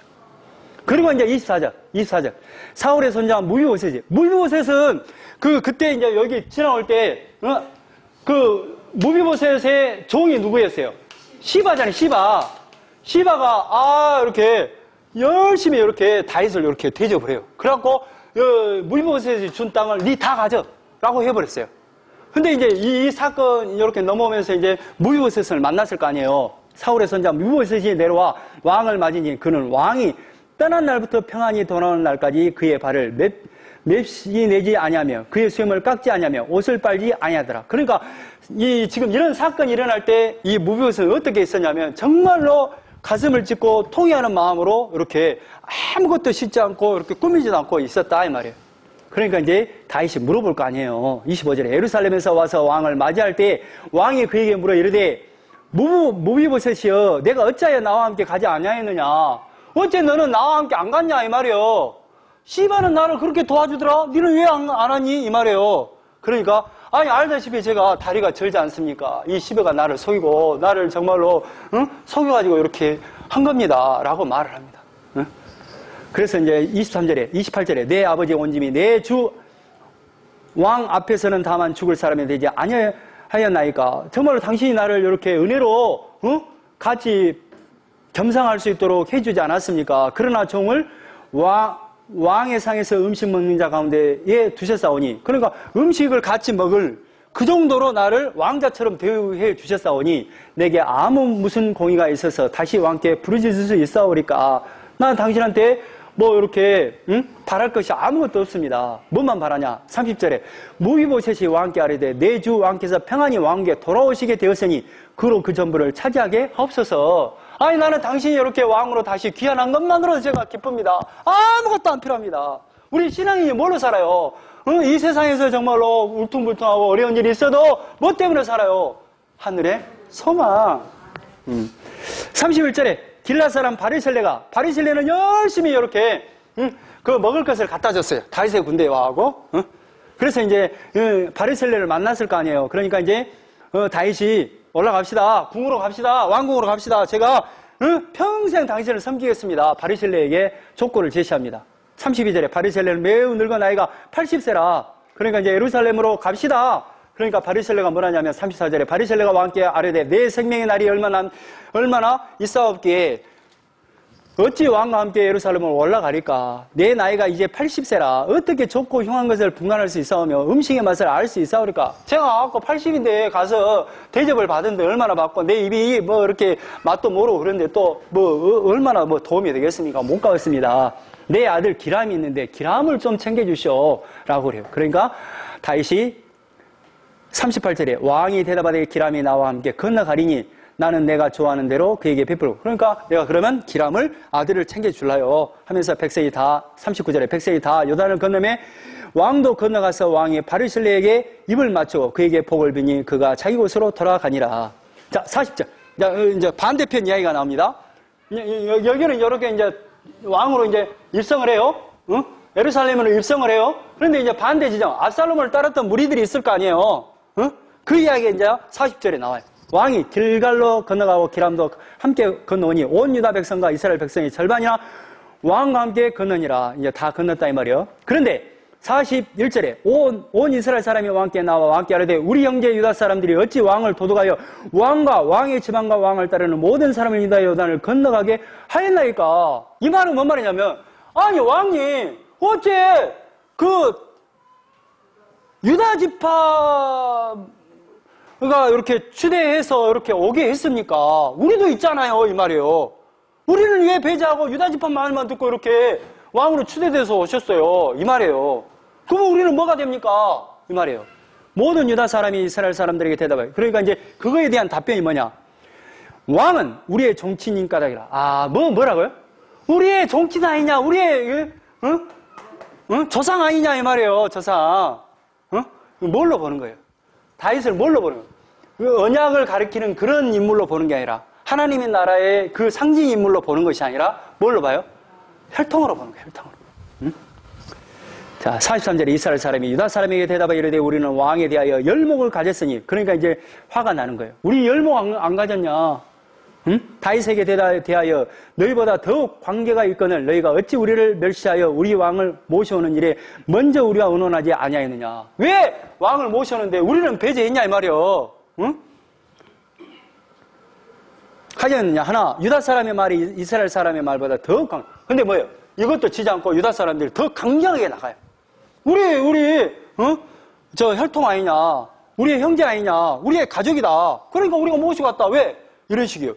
그리고 이제 24절 사울의 손자 무비보셋은 그때 이제 여기 지나올 때 무비보셋의 종이 누구였어요? 시바잖아요. 시바가 이렇게 열심히 이렇게 다윗을 이렇게 대접을 해요. 그래갖고 무비보셋이 준 땅을 니 다 가져 라고 해버렸어요. 근데 이제 이 사건 이렇게 넘어오면서 이제 무비보셋을 만났을 거 아니에요. 사울의 손자 무비보셋이 내려와 왕을 맞으니 그는 왕이 떠난 날부터 평안히 돌아오는 날까지 그의 발을 맵시 내지 아니하며 그의 수염을 깎지 아니하며 옷을 빨지 아니하더라. 그러니까 지금 이런 사건이 일어날 때 이 무비보셋은 어떻게 있었냐면 정말로 가슴을 찢고 통회하는 마음으로 이렇게 아무것도 씻지 않고 이렇게 꾸미지도 않고 있었다 이 말이에요. 그러니까 이제 다윗이 물어볼 거 아니에요. 25절에 예루살렘에서 와서 왕을 맞이할 때 왕이 그에게 물어 이르되 무비보셋이여 내가 어찌하여 나와 함께 가지 아니하였느냐, 어째 너는 나와 함께 안 갔냐 이 말이에요. 시바는 나를 그렇게 도와주더라, 너는 왜 안 하니 이 말이에요. 그러니까 알다시피 제가 다리가 절지 않습니까? 이 시바가 나를 속이고 나를 정말로 속여가지고 이렇게 한 겁니다 라고 말을 합니다. 그래서 이제 28절에 내 아버지의 온짐이 내 주 왕 앞에서는 다만 죽을 사람이 되지 아니하였나이까. 정말로 당신이 나를 이렇게 은혜로 같이 겸상할 수 있도록 해주지 않았습니까? 그러나 종을 왕의 상에서 음식 먹는 자 가운데에 두셨사오니, 그러니까 음식을 같이 먹을 그 정도로 나를 왕자처럼 대우해 주셨사오니 내게 아무 무슨 공의가 있어서 다시 왕께 부르짖을 수 있사오리까. 난 당신한테 뭐 이렇게 바랄 것이 아무것도 없습니다. 뭐만 바라냐? 30절에 무비보셋이 왕께 아뢰되 내 주 왕께서 평안히 왕께 돌아오시게 되었으니 그로 그 전부를 차지하게 하옵소서. 아니 나는 당신이 이렇게 왕으로 다시 귀환한 것만으로도 제가 기쁩니다. 아무것도 안 필요합니다. 우리 신앙인이 뭘로 살아요? 이 세상에서 정말로 울퉁불퉁하고 어려운 일이 있어도 뭐 때문에 살아요? 하늘의 소망. 31절에 길라 사람 바리셀레는 열심히 이렇게 그 먹을 것을 갖다 줬어요. 다윗의 군대에 와하고. 그래서 이제 바리셀레를 만났을 거 아니에요. 그러니까 이제 다윗이 올라갑시다. 궁으로 갑시다. 왕궁으로 갑시다. 제가 평생 당신을 섬기겠습니다. 바리셀레에게 조건을 제시합니다. 32절에 바리셀레는 매우 늙은 나이가 80세라. 그러니까 이제 예루살렘으로 갑시다. 그러니까 바리셀레가 뭐라냐면 34절에 바리셀레가 왕께 아뢰되 내 생명의 날이 얼마나 있사옵기에 어찌 왕과 함께 예루살렘을 올라가리까. 내 나이가 이제 80세라 어떻게 좁고 흉한 것을 분간할 수 있사오며 음식의 맛을 알 수 있사오리까. 제가 아까 80인데 가서 대접을 받은데 얼마나 받고 내 입이 뭐 이렇게 맛도 모르고 그런데 또 뭐 얼마나 뭐 도움이 되겠습니까. 못 가겠습니다. 내 아들 기람이 있는데 기람을 좀 챙겨주시오 라고 그래요. 그러니까 다윗이 38절에 왕이 대답하되 기람이 나와 함께 건너가리니 나는 내가 좋아하는 대로 그에게 베풀고. 그러니까 내가 그러면 기람을 아들을 챙겨줄라요 하면서 백성이 다 39절에 백성이 다 요단을 건너매 왕도 건너가서 왕이 바리셀레에게 입을 맞추고 그에게 복을 비니 그가 자기 곳으로 돌아가니라. 자 40절 이제 반대편 이야기가 나옵니다. 여기는 이렇게 이제 왕으로 이제 입성을 해요. 예루살렘으로 입성을 해요. 그런데 이제 반대 지정 압살롬을 따랐던 무리들이 있을 거 아니에요. 그 이야기가 이제 40절에 나와요. 왕이 길갈로 건너가고 기람도 함께 건너오니 온 유다 백성과 이스라엘 백성이 절반이나 왕과 함께 건너니라. 이제 다 건넜다 이 말이에요. 그런데 41절에 온 이스라엘 사람이 왕께 나와 왕께 아뢰되 우리 형제 유다 사람들이 어찌 왕을 도둑하여 왕과 왕의 지방과 왕을 따르는 모든 사람을 유다 요단을 건너가게 하였나이까. 이 말은 뭔 말이냐면 아니 왕이 어째 그 유다 지파가 이렇게 추대해서 이렇게 오게 했습니까? 우리도 있잖아요 이 말이에요. 우리는 왜 배제하고 유다 지파 말만 듣고 이렇게 왕으로 추대돼서 오셨어요 이 말이에요. 그럼 우리는 뭐가 됩니까? 이 말이에요. 모든 유다 사람이 이스라엘 사람들에게 대답해요. 그러니까 이제 그거에 대한 답변이 뭐냐? 왕은 우리의 종친인 까닭이라. 뭐라고요? 우리의 종친 아니냐? 우리의 조상 아니냐 이 말이에요. 조상. 뭘로 보는 거예요? 다윗을 뭘로 보는 거예요? 그 언약을 가리키는 그런 인물로 보는 게 아니라 하나님의 나라의 그 상징 인물로 보는 것이 아니라 뭘로 봐요? 혈통으로 보는 거예요. 혈통으로. 자 43절에 이스라엘 사람이 유다 사람에게 대답하여 이르되 우리는 왕에 대하여 열목을 가졌으니. 그러니까 이제 화가 나는 거예요. 우리 열목 안 가졌냐? 다윗에게 대하여 너희보다 더욱 관계가 있거늘 너희가 어찌 우리를 멸시하여 우리 왕을 모셔오는 일에 먼저 우리와 의논하지 아니하였느냐. 왜 왕을 모셔오는데 우리는 배제했냐 이 말이요. 하였느냐. 하나 유다 사람의 말이 이스라엘 사람의 말보다 더욱 근데 뭐예요? 이것도 지지 않고 유다 사람들이 더 강력하게 나가요. 우리 저 혈통 아니냐, 우리의 형제 아니냐, 우리의 가족이다. 그러니까 우리가 모시고 갔다. 왜? 이런 식이요.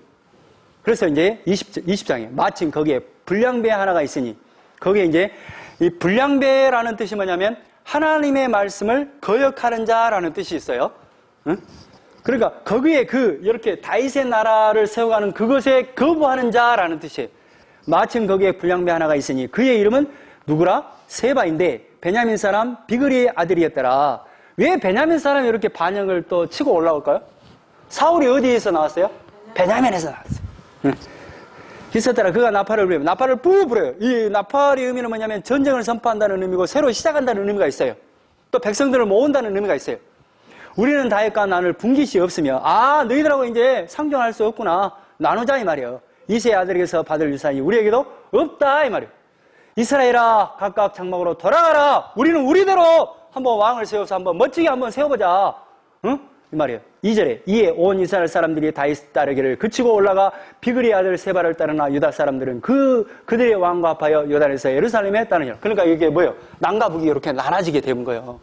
그래서 이제 20장에 마침 거기에 불량배 하나가 있으니 거기에 이제 이 불량배라는 뜻이 뭐냐면 하나님의 말씀을 거역하는 자라는 뜻이 있어요. 그러니까 거기에 이렇게 다윗의 나라를 세워가는 그것에 거부하는 자라는 뜻이에요. 마침 거기에 불량배 하나가 있으니 그의 이름은 누구라? 세바인데 베냐민 사람 비그리의 아들이었더라. 왜 베냐민 사람이 이렇게 반역을 또 치고 올라올까요? 사울이 어디에서 나왔어요? 베냐민에서 나왔어요. 있었더라. 그가 나팔을 불어요. 나팔을 뿌 불어요. 이 나팔의 의미는 뭐냐면 전쟁을 선포한다는 의미고 새로 시작한다는 의미가 있어요. 또 백성들을 모은다는 의미가 있어요. 우리는 다윗과 나눌 분깃이 없으며 너희들하고 이제 상종할 수 없구나. 나누자 이 말이에요. 이새의 아들에게서 받을 유산이 우리에게도 없다 이 말이에요. 이스라엘아 각각 장막으로 돌아가라. 우리는 우리대로 한번 왕을 세워서 한번 멋지게 한번 세워보자. 이 말이에요. 2절에 이에 온 이스라엘 사람들이 다윗 따르기를 그치고 올라가 비그리 아들 세바를 따르나 유다 사람들은 그들의 왕과 합하여 요단에서 예루살렘에 따르니라. 그러니까 이게 뭐예요? 남과 북이 이렇게 나눠지게 된 거예요.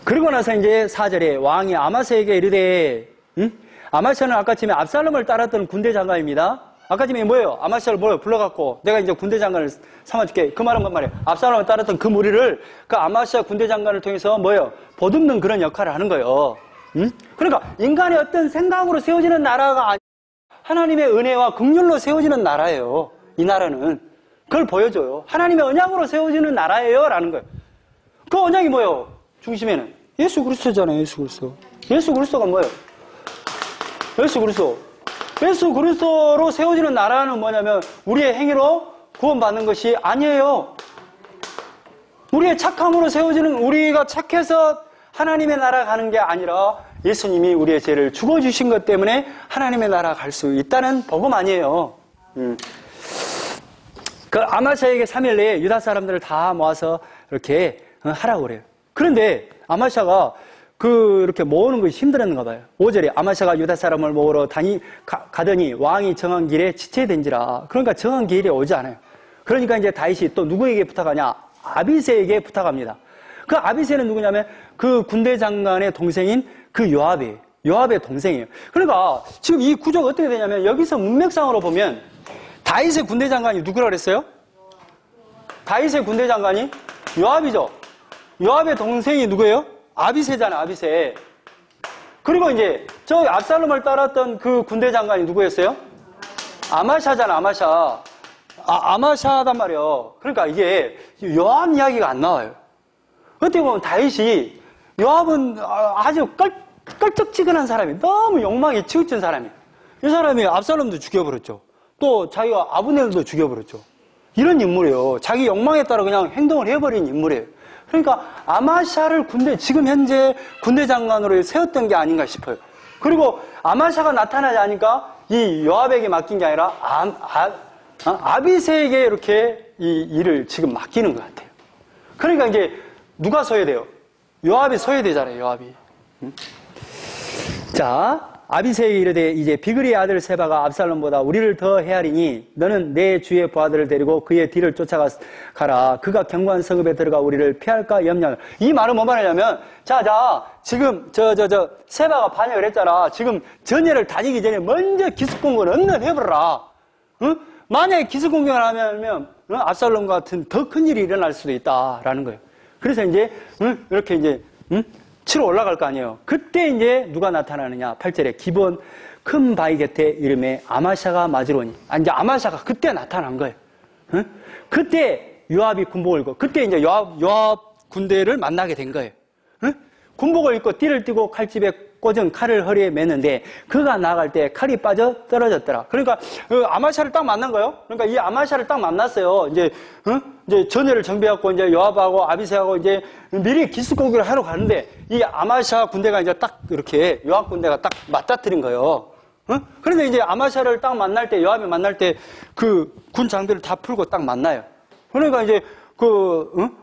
그러고 나서 이제 4절에 왕이 아마샤에게 이르되, 아마샤는 아까쯤에 압살롬을 따랐던 군대 장관입니다. 아까쯤에 뭐예요? 아마샤를 뭐예요? 불러갖고 내가 이제 군대 장관을 삼아줄게. 그 말은 뭔 말이에요? 압살롬을 따랐던 그 무리를 그 아마샤 군대 장관을 통해서 뭐예요? 보듬는 그런 역할을 하는 거예요. 그러니까 인간의 어떤 생각으로 세워지는 나라가 아니라 하나님의 은혜와 긍휼로 세워지는 나라예요. 이 나라는. 그걸 보여줘요. 하나님의 언약으로 세워지는 나라예요. 라는 거예요. 그 언약이 뭐예요? 중심에는 예수 그리스도잖아요. 예수 그리스도. 예수 그리스도가 뭐예요? 예수 그리스도. 예수 그리스도로 세워지는 나라는 뭐냐면 우리의 행위로 구원받는 것이 아니에요. 우리의 착함으로 세워지는, 우리가 착해서 하나님의 나라 가는 게 아니라 예수님이 우리의 죄를 죽어주신 것 때문에 하나님의 나라 갈 수 있다는 복음 아니에요. 그 아마샤에게 3일 내에 유다 사람들을 다 모아서 이렇게 하라고 그래요. 그런데 아마샤가 이렇게 모으는 것이 힘들었는가 봐요. 5절에 아마샤가 유다 사람을 모으러 가더니 왕이 정한 길에 지체된지라. 그러니까 정한 길이 오지 않아요. 그러니까 이제 다윗이 또 누구에게 부탁하냐? 아비새에게 부탁합니다. 그 아비새는 누구냐면 그 군대 장관의 동생인 그 요압이에요. 요압의 동생이에요. 그러니까 지금 이 구조가 어떻게 되냐면 여기서 문맥상으로 보면 다윗의 군대 장관이 누구라 그랬어요? 다윗의 군대 장관이 요압이죠. 요압의 동생이 누구예요? 아비새잖아, 아비새. 그리고 이제 저 압살롬을 따랐던 그 군대 장관이 누구였어요? 아마샤잖아, 아마샤. 아마샤단 말이에요. 그러니까 이게 요압 이야기가 안 나와요. 어떻게 보면 다윗이, 요압은 아주 껄쩍지근한 사람이, 너무 욕망이 치우친 사람이에요. 이 사람이 압살롬도 죽여버렸죠. 또 자기가 아브넬도 죽여버렸죠. 이런 인물이에요. 자기 욕망에 따라 그냥 행동을 해버린 인물이에요. 그러니까 아마샤를 지금 현재 군대 장관으로 세웠던 게 아닌가 싶어요. 그리고 아마샤가 나타나지 않으니까 이 요압에게 맡긴 게 아니라 아비새에게 이렇게 이 일을 지금 맡기는 것 같아요. 그러니까 이제 누가 서야 돼요? 요압이 서야 되잖아요, 요압이. 자, 아비새에게 이르되 이제 비그리의 아들 세바가 압살롬보다 우리를 더 헤아리니 너는 내 주의 부하들을 데리고 그의 뒤를 쫓아가라. 그가 견고한 성읍에 들어가 우리를 피할까 염려하노라. 이 말은 뭐 말하냐면 지금 세바가 반역을 했잖아. 지금 전예를 다니기 전에 먼저 기습공격을 얼른 해버려라. 응? 만약에 기습공격을 하면 압살롬 같은 더 큰 일이 일어날 수도 있다라는 거예요. 그래서 이제 이렇게 이제 치러 올라갈 거 아니에요. 그때 이제 누가 나타나느냐? 8절에 기본 큰 바위 곁에 이름에 아마샤가 맞으러 오니. 이제 아마샤가 그때 나타난 거예요. 응? 그때 요압이 군복을 입고, 그때 이제 요압 군대를 만나게 된 거예요. 응? 군복을 입고 띠를 띠고 칼집에 꽂은 칼을 허리에 매는데 그가 나갈 때 칼이 빠져 떨어졌더라. 그러니까 아마샤를 딱 만난 거예요. 그러니까 이 아마샤를 딱 만났어요. 이제 전열을 정비하고 이제 요압하고 아비새하고 이제 미리 기습공격을 하러 가는데 이 아마샤 군대가 이제 딱 이렇게 요압 군대가 딱 맞닥뜨린 거예요. 그런데 이제 아마샤를 딱 만날 때, 요압이 만날 때 그 군 장비를 다 풀고 딱 만나요. 그러니까 이제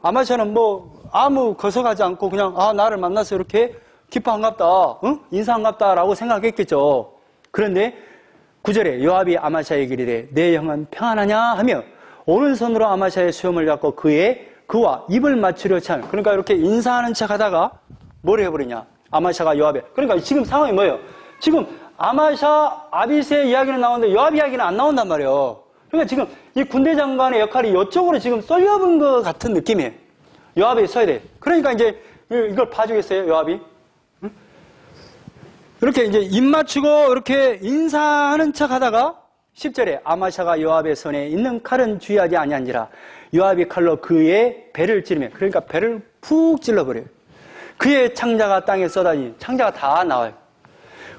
아마샤는 뭐 아무 거석하지 않고 그냥 나를 만나서 이렇게 기뻐 한갑다, 인사 한갑다라고 생각했겠죠. 그런데 9절에 요압이 아마샤에게 이르되 내 형은 평안하냐 하며 오른손으로 아마샤의 수염을 잡고 그와 입을 맞추려 하는. 그러니까 이렇게 인사하는 척 하다가 뭘 해버리냐? 아마샤가 요압에. 그러니까 지금 상황이 뭐예요? 지금 아마샤, 아비새 이야기는 나오는데 요압 이야기는 안 나온단 말이에요. 그러니까 지금 이 군대 장관의 역할이 이쪽으로 지금 쏠려본 것 같은 느낌이에요. 요압이 서야 돼. 그러니까 이제 이걸 봐주겠어요, 요압이? 이렇게 이제 입 맞추고 이렇게 인사하는 척 하다가 10절에 아마샤가 요압의 손에 있는 칼은 주의하지 아니한지라 요압이 칼로 그의 배를 찌르며, 그러니까 배를 푹 찔러버려요. 그의 창자가 땅에 쏟아지니 창자가 다 나와요.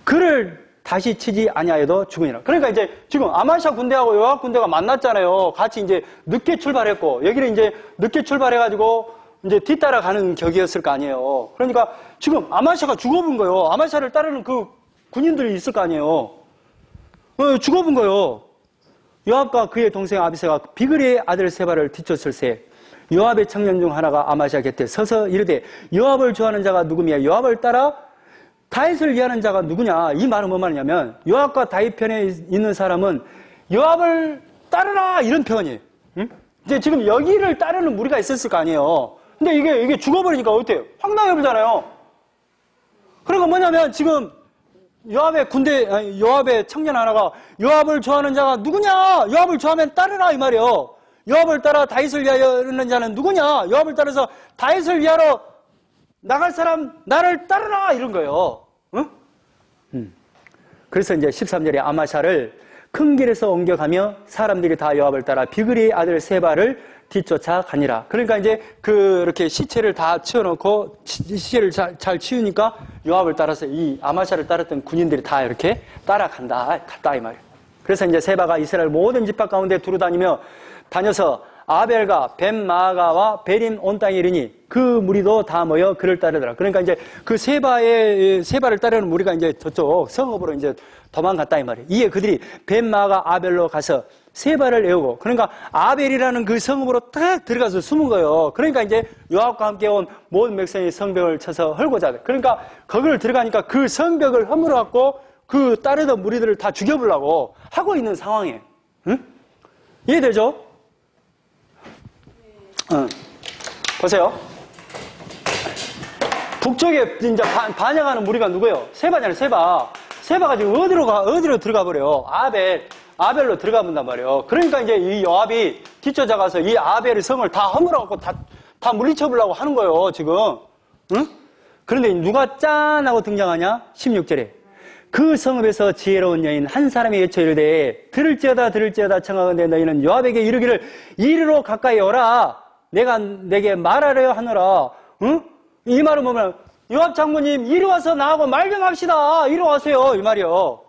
그를 다시 치지 아니하여도 죽으니라. 그러니까 이제 지금 아마샤 군대하고 요압 군대가 만났잖아요. 같이 이제 늦게 출발했고, 여기를 이제 늦게 출발해가지고 이제 뒤따라가는 격이었을 거 아니에요. 그러니까 지금 아마샤가 죽어본 거예요. 아마샤를 따르는 그 군인들이 있을 거 아니에요. 죽어본 거예요. 요압과 그의 동생 아비새가 비그리의 아들 세바를 뒤쫓을새 요압의 청년 중 하나가 아마샤 곁에 서서 이르되 요압을 좋아하는 자가 누구며 요압을 따라 다윗을 위하는 자가 누구냐? 이 말은 뭐 말이냐면 요압과 다윗 편에 있는 사람은 요압을 따르라 이런 표현이에요. 응? 이제 지금 여기를 따르는 무리가 있었을 거 아니에요. 근데 이게 죽어버리니까 어때요? 황당해 보잖아요. 그러니까 뭐냐면 지금 요압의 청년 하나가 요압을 좋아하는 자가 누구냐? 요압을 좋아하면 따르라 이 말이에요. 요압을 따라 다윗을 위하여 이르는 자는 누구냐? 요압을 따라서 다윗을 위하러 나갈 사람 나를 따르라 이런 거예요. 응? 그래서 이제 13절에 아마샤를 큰 길에서 옮겨가며 사람들이 다 요압을 따라 비그리의 아들 세바를 뒤쫓아 가니라. 그러니까 이제 그렇게 시체를 다 치워놓고 시체를 잘 치우니까 요압을 따라서 이 아마샤를 따랐던 군인들이 다 이렇게 갔다 이 말이에요. 그래서 이제 세바가 이스라엘 모든 집합 가운데 다녀서 아벨과 벤마가와 베림 온 땅에 이르니 그 무리도 다 모여 그를 따르더라. 그러니까 이제 그 세바를 따르는 무리가 이제 저쪽 성읍으로 이제 도망갔다 이 말이에요. 이에 그들이 벤마가 아벨로 가서 세바를 애우고, 그러니까 아벨이라는 그 성읍으로 딱 들어가서 숨은 거예요. 그러니까 이제 요압과 함께 온 모든 백성이 성벽을 쳐서 헐고자 돼. 그러니까 거기를 들어가니까 그 성벽을 허물어 갖고 그 따르던 무리들을 다 죽여보려고 하고 있는 상황이에요. 응? 이해되죠? 보세요. 북쪽에 이제 반역하는 무리가 누구예요? 세바잖아요, 세바. 세바가 지금 어디로 들어가 버려요? 아벨로 들어가 본단 말이에요. 그러니까 이제 이 요압이 뒤쫓아가서 이 아벨의 성을 다 허물어갖고 다 물리쳐보려고 하는 거예요, 지금. 응? 그런데 누가 짠 하고 등장하냐? 16절에. 그 성읍에서 지혜로운 여인 한 사람이 외쳐 이르되 들을지어다 청하건대 너희는 요압에게 이르기를 이리로 가까이 오라. 내가 내게 말하려 하노라. 응? 이 말은 뭐냐면 요압 장군님 이리 와서 나하고 말 좀 합시다. 이리 와세요. 이 말이요.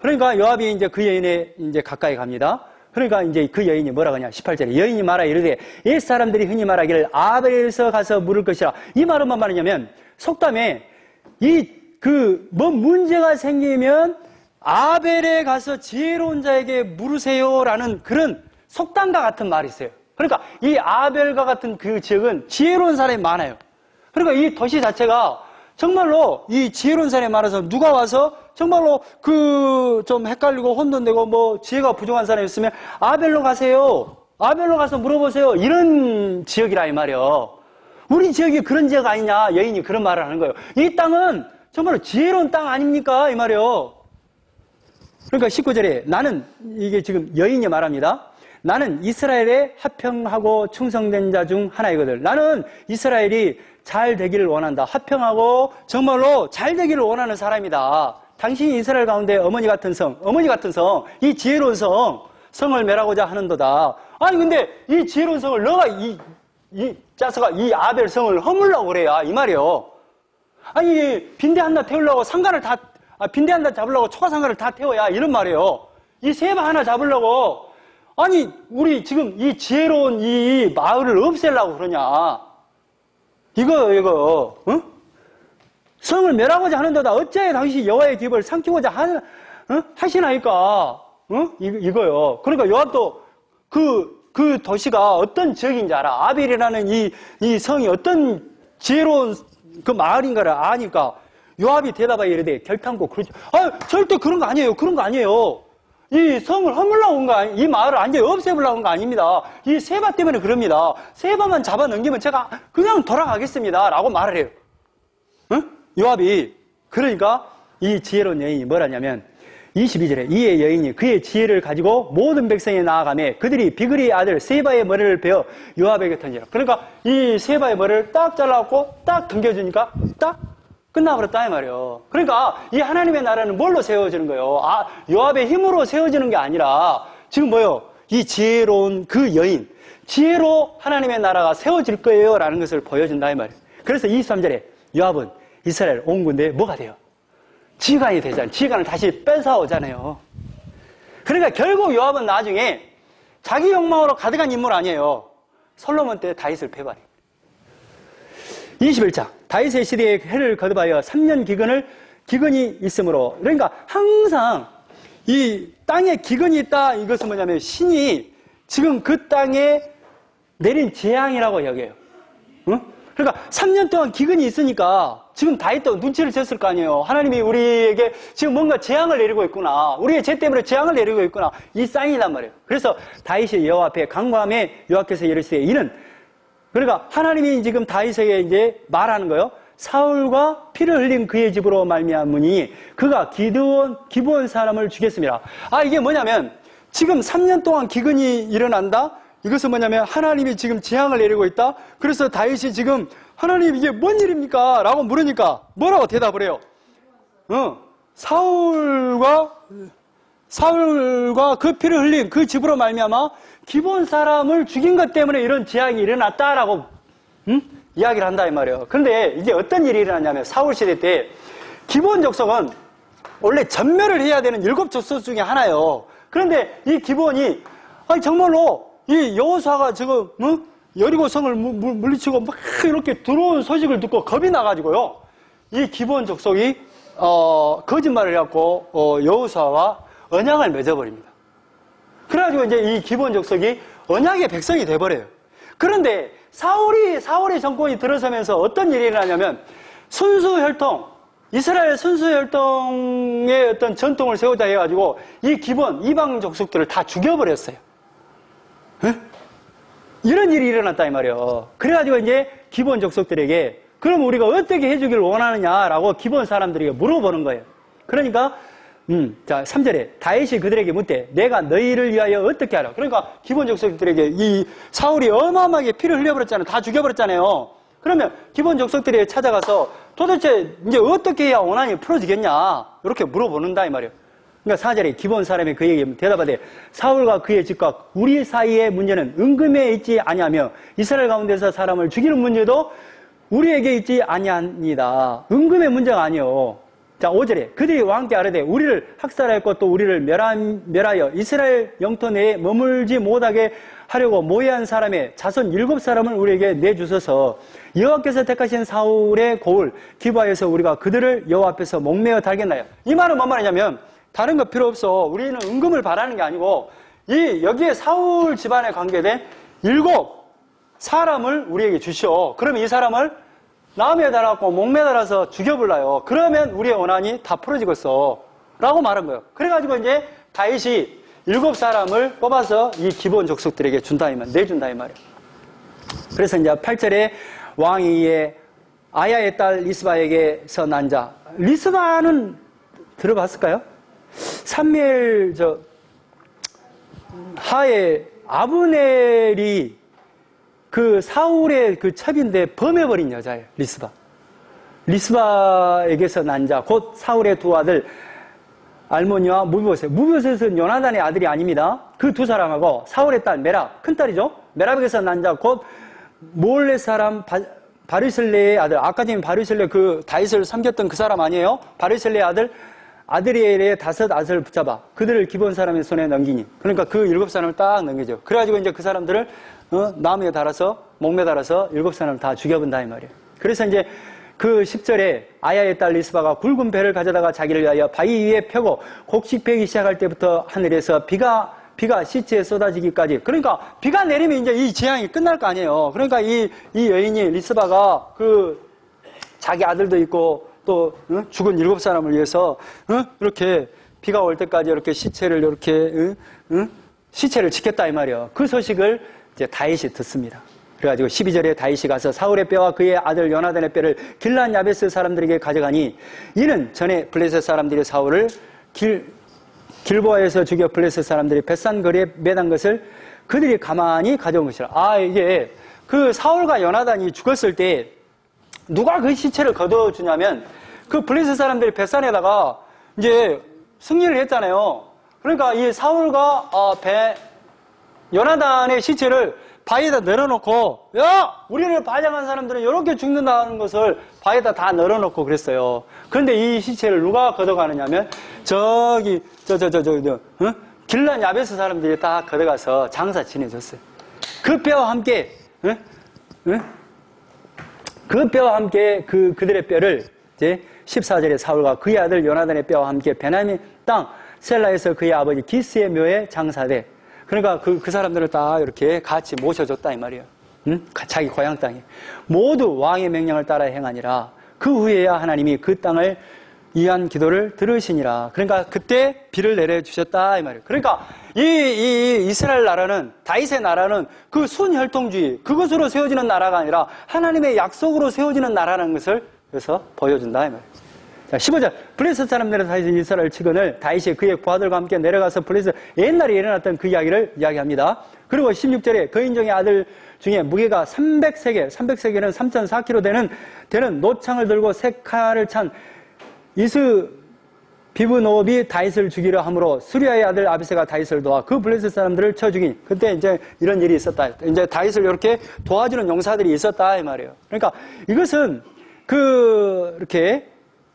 그러니까 요압이 이제 그 여인에 이제 가까이 갑니다. 그러니까 이제 그 여인이 뭐라고 하냐? 18절에 여인이 말하 이르되 옛 사람들이 흔히 말하기를 아벨에서 가서 물을 것이라. 이 말은 뭔 말이냐면 속담에 뭐 문제가 생기면 아벨에 가서 지혜로운 자에게 물으세요라는 그런 속담과 같은 말이 있어요. 그러니까 이 아벨과 같은 그 지역은 지혜로운 사람이 많아요. 그러니까 이 도시 자체가 정말로 이 지혜로운 사람이 많아서 누가 와서 정말로 좀 헷갈리고 혼돈되고 뭐 지혜가 부족한 사람이 있으면 아벨로 가세요. 아벨로 가서 물어보세요. 이런 지역이라 이 말이에요. 우리 지역이 그런 지역 아니냐? 여인이 그런 말을 하는 거예요. 이 땅은 정말로 지혜로운 땅 아닙니까? 이 말이에요. 그러니까 19절에 나는, 이게 지금 여인이 말합니다. 나는 이스라엘에 합평하고 충성된 자 중 하나이거든. 나는 이스라엘이 잘 되기를 원한다. 합평하고 정말로 잘 되기를 원하는 사람이다. 당신이 이스라엘 가운데 어머니 같은 성, 이 지혜로운 성을 멸하고자 하는도다. 아니 근데 이 지혜로운 성을 너가 이 짜서가 이 아벨 성을 허물라고 그래야 이 말이에요. 아니 빈대 하나 태우려고 빈대 하나 잡으려고 초가상가를 다 태워야 이런 말이에요. 이 세바 하나 잡으려고 아니 우리 지금 이 지혜로운 이 마을을 없애려고 그러냐. 이거 응? 성을 멸하고자 하는도다. 어째 당신이 여호와의 기업을 삼키고자 하시나이까. 응? 이거요. 그러니까 요압도 그 도시가 어떤 지역인지 알아. 아벨이라는 이 성이 어떤 지혜로운 그 마을인가를 아니까 요압이 대답하여 이르되 결탄코 그러지. 절대 그런 거 아니에요. 이 성을 허물라고 온 거 아니에요. 이 마을을 완전히 없애보려고 온 거 아닙니다. 이 세바 때문에 그럽니다. 세바만 잡아 넘기면 제가 그냥 돌아가겠습니다. 라고 말을 해요. 응? 요압이. 그러니까 이 지혜로운 여인이 뭐라냐면 22절에 이에 여인이 그의 지혜를 가지고 모든 백성에 나아가매 그들이 비그리의 아들 세바의 머리를 베어 요압에게 던지라. 그러니까 이 세바의 머리를 딱 잘라갖고 딱 던겨주니까 딱 끝나버렸다 이 말이에요. 그러니까 이 하나님의 나라는 뭘로 세워지는 거예요? 요압의 힘으로 세워지는 게 아니라 지금 뭐요? 이 지혜로운 그 여인, 지혜로 하나님의 나라가 세워질 거예요 라는 것을 보여준다 이 말이에요. 그래서 23절에 요압은 이스라엘 온 군대에 뭐가 돼요? 지휘관이 되잖아요. 지휘관을 다시 뺏어오잖아요. 그러니까 결국 요압은 나중에 자기 욕망으로 가득한 인물 아니에요. 솔로몬 때 다윗을 패버려. 21장 다윗의 시대에 해를 거듭하여 3년 기근이 있으므로. 그러니까 항상 이 땅에 기근이 있다. 이것은 뭐냐면 신이 지금 그 땅에 내린 재앙이라고 여겨요. 응? 그러니까 3년 동안 기근이 있으니까 지금 다윗도 눈치를 챘을 거 아니에요. 하나님이 우리에게 지금 뭔가 재앙을 내리고 있구나. 우리의 죄 때문에 재앙을 내리고 있구나. 이 사인이란 말이에요. 그래서 다윗이 여호와 앞에 간구하며 여호와께서 이르시되 이는, 그러니까 하나님이 지금 다윗에게 이제 말하는 거예요. 사울과 피를 흘린 그의 집으로 말미암으니 그가 기브온 사람을 죽였습니다. 이게 뭐냐면 지금 3년 동안 기근이 일어난다. 이것은 뭐냐면 하나님이 지금 재앙을 내리고 있다. 그래서 다윗이 지금 하나님 이게 뭔 일입니까? 라고 물으니까 뭐라고 대답을 해요? 사울과 그 피를 흘린 그 집으로 말미암아 기브온 사람을 죽인 것 때문에 이런 재앙이 일어났다라고 이야기를 한다 이 말이에요. 그런데 이제 어떤 일이 일어났냐면 사울 시대 때 기브온 족속은 원래 전멸을 해야 되는 7 족속 중에 하나예요. 그런데 이 기브온이 정말로 이 여호수아가 지금 여리고 성을 물리치고 막 이렇게 들어온 소식을 듣고 겁이 나가지고요. 이 기브온 족속이 거짓말을 해갖고 여호수아와 언약을 맺어버립니다. 그래가지고 이제 이 기브온 족속이 언약의 백성이 돼버려요. 그런데 사울의 정권이 들어서면서 어떤 일이 일어나냐면 순수혈통, 이스라엘 순수혈통의 어떤 전통을 세우자 해가지고 이 기브온 이방 족속들을 다 죽여버렸어요. 이런 일이 일어났다 이 말이에요. 그래가지고 이제 기브온 족속들에게 그럼 우리가 어떻게 해주길 원하느냐라고 기브온 사람들에게 물어보는 거예요. 그러니까 자 3절에 다윗이 그들에게 묻되 내가 너희를 위하여 어떻게 하라. 그러니까 기브온 족속들에게 이 사울이 어마어마하게 피를 흘려버렸잖아요. 다 죽여버렸잖아요. 그러면 기브온 족속들이 찾아가서 도대체 이제 어떻게 해야 원한이 풀어지겠냐 이렇게 물어보는다 이 말이에요. 그러니까 4절에 기브온 사람이 그에게 대답하되 사울과 그의 집과 우리 사이의 문제는 은금에 있지 아니하며 이스라엘 가운데서 사람을 죽이는 문제도 우리에게 있지 아니하니이다. 은금의 문제가 아니요. 자 5절에 그들이 왕께 아뢰되 우리를 학살하였고 또 우리를 멸하여 이스라엘 영토 내에 머물지 못하게 하려고 모해한 사람의 자손 7사람을 우리에게 내주소서. 여호와께서 택하신 사울의 고을 기브아에서 우리가 그들을 여호와 앞에서 목매어 달겠나요. 이 말은 뭔 말이냐면 다른 거 필요 없어. 우리는 은금을 바라는 게 아니고 여기에 사울 집안에 관계된 7사람을 우리에게 주시오. 그러면 이 사람을 나무에 달아갖고 목매달아서 죽여볼라요. 그러면 우리의 원한이 다 풀어지겠어. 라고 말한 거예요. 그래가지고 이제 다윗이 7사람을 뽑아서 이 기브온 족속들에게 내준다 이 말이에요. 그래서 이제 8절에 왕이 이에 아야의 딸 리스바에게서 난 자. 리스바는 들어봤을까요? 삼무엘 하에 아브넬이 그 사울의 그 첩인데 범해버린 여자예요. 리스바에게서 난 자 곧 사울의 두 아들 알모니와 무비보셋은 요나단의 아들이 아닙니다. 그 두 사람하고 사울의 딸 메랍, 큰딸이죠. 메랍에게서 난 자 곧 몰레 사람 바르실레의 아들, 아까 전에 바르실레 그 다윗을 섬겼던 그 사람 아니에요? 바르실레의 아들 아드리엘의 5 아들을 붙잡아 그들을 기브온 사람의 손에 넘기니. 그러니까 그 7사람을 딱 넘기죠. 그래가지고 이제 그 사람들을 나무에 달아서 목매 달아서 7사람을 다 죽여본다 이 말이에요. 그래서 이제 그 10절에 아야의 딸 리스바가 굵은 배를 가져다가 자기를 위하여 바위 위에 펴고 곡식 베기 시작할 때부터 하늘에서 비가 시체에 쏟아지기까지. 그러니까 비가 내리면 이제 이 재앙이 끝날 거 아니에요. 그러니까 이 여인이 리스바가 그 자기 아들도 있고 또 죽은 7사람을 위해서 이렇게 비가 올 때까지 이렇게 시체를 이렇게 시체를 지켰다 이 말이에요. 그 소식을 이제 다윗이 듣습니다. 그래가지고 12절에 다윗이 가서 사울의 뼈와 그의 아들 요나단의 뼈를 길르앗 야베스 사람들에게 가져가니 이는 전에 블레셋 사람들이 사울을 길보아에서 죽여 블레셋 사람들이 벳산 거리에 매단 것을 그들이 가만히 가져온 것이라. 이게 그 사울과 요나단이 죽었을 때 누가 그 시체를 거둬주냐면 그 블레셋 사람들이 벳산에다가 이제 승리를 했잖아요. 그러니까 이 사울과 요나단의 시체를 바위에다 널어놓고 우리를 반역한 사람들은 이렇게 죽는다는 것을 바위에다 다 널어놓고 그랬어요. 그런데 이 시체를 누가 걷어가느냐면 길르앗 야베스 사람들이 다 걷어가서 장사 지내줬어요. 그 뼈와 함께 그들의 뼈를 이제 14절에 사울과 그의 아들 요나단의 뼈와 함께 베냐민 땅 셀라에서 그의 아버지 기스의 묘에 장사돼. 그러니까 그 사람들을 다 이렇게 같이 모셔줬다 이 말이에요. 자기 고향 땅에 모두 왕의 명령을 따라 행하니라. 그 후에야 하나님이 그 땅을 위한 기도를 들으시니라. 그러니까 그때 비를 내려주셨다 이 말이에요. 그러니까 이 이스라엘 나라는, 다윗의 나라는 그 순혈통주의, 그것으로 세워지는 나라가 아니라 하나님의 약속으로 세워지는 나라라는 것을 그래서 보여준다 이 말이에요. 자, 15절. 블레셋 사람들은 다시 이스라엘 측근을 다윗이 그의 부하들과 함께 내려가서 블레셋 옛날에 일어났던 그 이야기를 이야기합니다. 그리고 16절에 거인종의 아들 중에 무게가 300세겔은 3.4kg 되는 노창을 들고 세 칼을 찬 비브노업이 다윗을 죽이려 함으로 수리아의 아들 아비새가 다윗을 도와 그 블레셋 사람들을 쳐 죽이니 그때 이제 이런 일이 있었다. 이제 다윗을 이렇게 도와주는 용사들이 있었다 이 말이에요. 그러니까 이것은 이렇게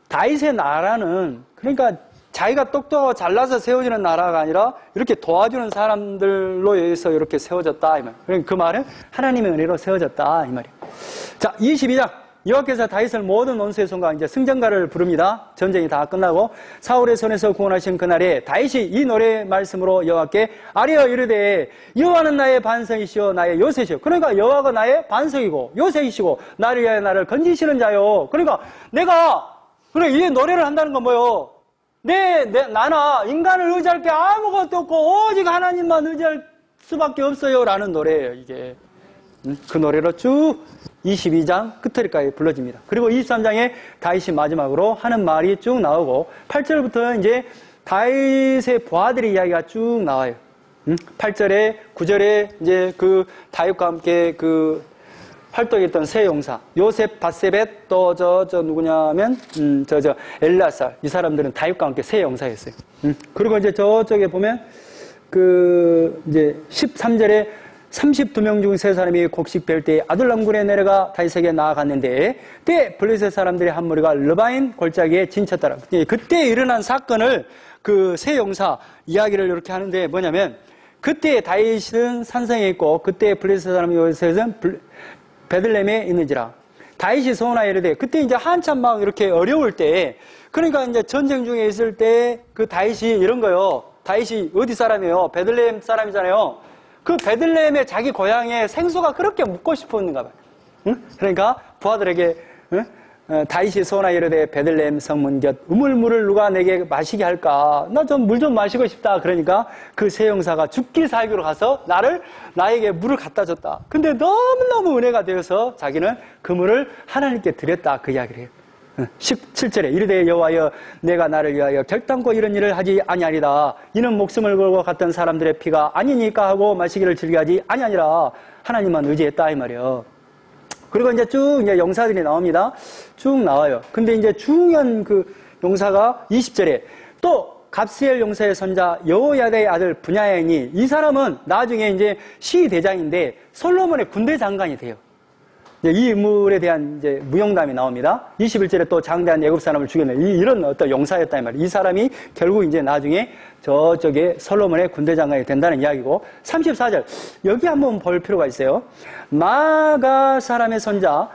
다윗의 나라는 그러니까 자기가 똑똑하고 잘나서 세워지는 나라가 아니라 이렇게 도와주는 사람들로 의해서 이렇게 세워졌다 이 말이에요. 그러니까 그 말은 하나님의 은혜로 세워졌다 이 말이에요. 자, 22장. 여호와께서 다윗을 모든 원수의 손과 이제 승전가를 부릅니다. 전쟁이 다 끝나고 사울의 손에서 구원하신 그날에 다윗이 이 노래 말씀으로 여호와께 아뢰어 이르되 여호와는 나의 반석이시오 나의 요새시오. 그러니까 여호와가 나의 반석이고 요새이시고 나를 위하여 나를 건지시는 자요. 그러니까 내가 이 노래를 한다는 건 뭐요? 나나 인간을 의지할 게 아무것도 없고 오직 하나님만 의지할 수밖에 없어요 라는 노래예요 이게. 그 노래로 쭉 22장 끝까지 불러집니다. 그리고 23장에 다윗이 마지막으로 하는 말이 쭉 나오고 8절부터 이제 다윗의 부하들의 이야기가 쭉 나와요. 8절에 9절에 이제 그 다윗과 함께 그 활동했던 세 용사 요셉, 바세벳 또 누구냐면 엘라살 이 사람들은 다윗과 함께 세 용사였어요. 그리고 이제 저쪽에 보면 그 이제 13절에 32명 중 3사람이 곡식 벨 때에 아둘람군에 내려가 다윗에게 나아갔는데 그때 블레셋 사람들의 한 무리가 르바인 골짜기에 진쳤더라. 그때 일어난 사건을 그 세 용사 이야기를 이렇게 하는데 뭐냐면 그때 다윗은 산성에 있고 그때 블레셋 사람 요셉은 베들레헴에 있는지라. 다윗이 소원하여 이르되 그때 이제 한참 막 이렇게 어려울 때 그러니까 이제 전쟁 중에 있을 때 그 다윗이 이런 거요. 다윗이 어디 사람이에요? 베들레헴 사람이잖아요. 그 베들레헴의 자기 고향에 생수가 그렇게 묻고 싶었는가 봐요. 응? 그러니까 부하들에게 다윗이 소원하여 이르되 베들레헴 성문 곁 우물물을 누가 내게 마시게 할까? 나 좀 물 좀 마시고 싶다. 그러니까 그 세 용사가 죽기 살기로 가서 나에게 물을 갖다 줬다. 근데 너무너무 은혜가 되어서 자기는 그 물을 하나님께 드렸다. 그 이야기를 해요. 17절에 이르되 여호와여 내가 나를 위하여 결단코 이런 일을 하지 아니하리다. 이는 목숨을 걸고 갔던 사람들의 피가 아니니까 하고 마시기를 즐겨하지 아니하니라. 하나님만 의지했다 이 말이에요. 그리고 이제 쭉 이제 용사들이 나옵니다. 쭉 나와요. 근데 이제 중요한 그 용사가 20절에 또 갑스엘 용사의 손자 여호야다의 아들 분야야이니 이 사람은 나중에 이제 시대장인데 솔로몬의 군대 장관이 돼요. 이 인물에 대한 이제 무용담이 나옵니다. 21절에 또 장대한 애굽 사람을 죽였네. 이런 어떤 용사였다 이 말이에요. 이 사람이 결국 이제 나중에 저쪽에 솔로몬의 군대 장관이 된다는 이야기고 34절 여기 한번 볼 필요가 있어요. 마가 사람의 손자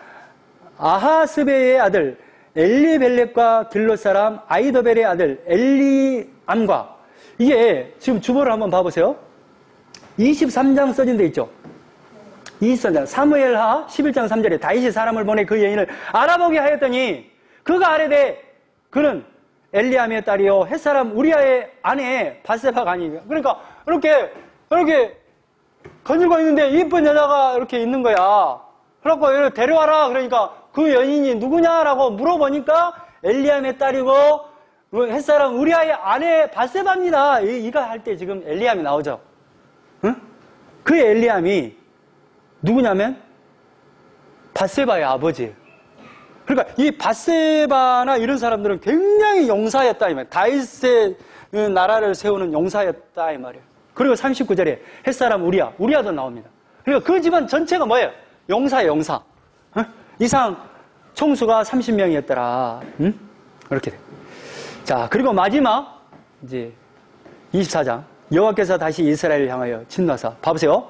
아하스베의 아들 엘리벨렉과 길롯 사람 아이도벨의 아들 엘리암과 이게 지금 주보를 한번 봐보세요. 23장 써진 데 있죠. 23장 사무엘하 11장 3절에 다윗이 사람을 보내 그 여인을 알아보게 하였더니 그가 아뢰되 그는 엘리암의 딸이요 햇사람 우리아의 아내 바세바가 아니냐. 그러니까 이렇게 건들고 있는데 이쁜 여자가 이렇게 있는 거야. 그래갖고 데려와라. 그러니까 그 여인이 누구냐라고 물어보니까 엘리암의 딸이고 햇사람 우리아의 아내 바세바입니다. 이거 할 때 지금 엘리암이 나오죠. 응? 그 엘리암이 누구냐면 바세바의 아버지예요. 그러니까 이 바세바나 이런 사람들은 굉장히 용사였다 이 말이에요. 다윗의 나라를 세우는 용사였다 이 말이에요. 그리고 39절에 햇사람 우리아도 나옵니다. 그러니까 그 집안 전체가 뭐예요? 용사예요, 용사. 이상 총수가 30명이었더라. 응? 이렇게 돼요. 자, 그리고 마지막 이제 24장 여호와께서 다시 이스라엘을 향하여 진노하사. 봐보세요.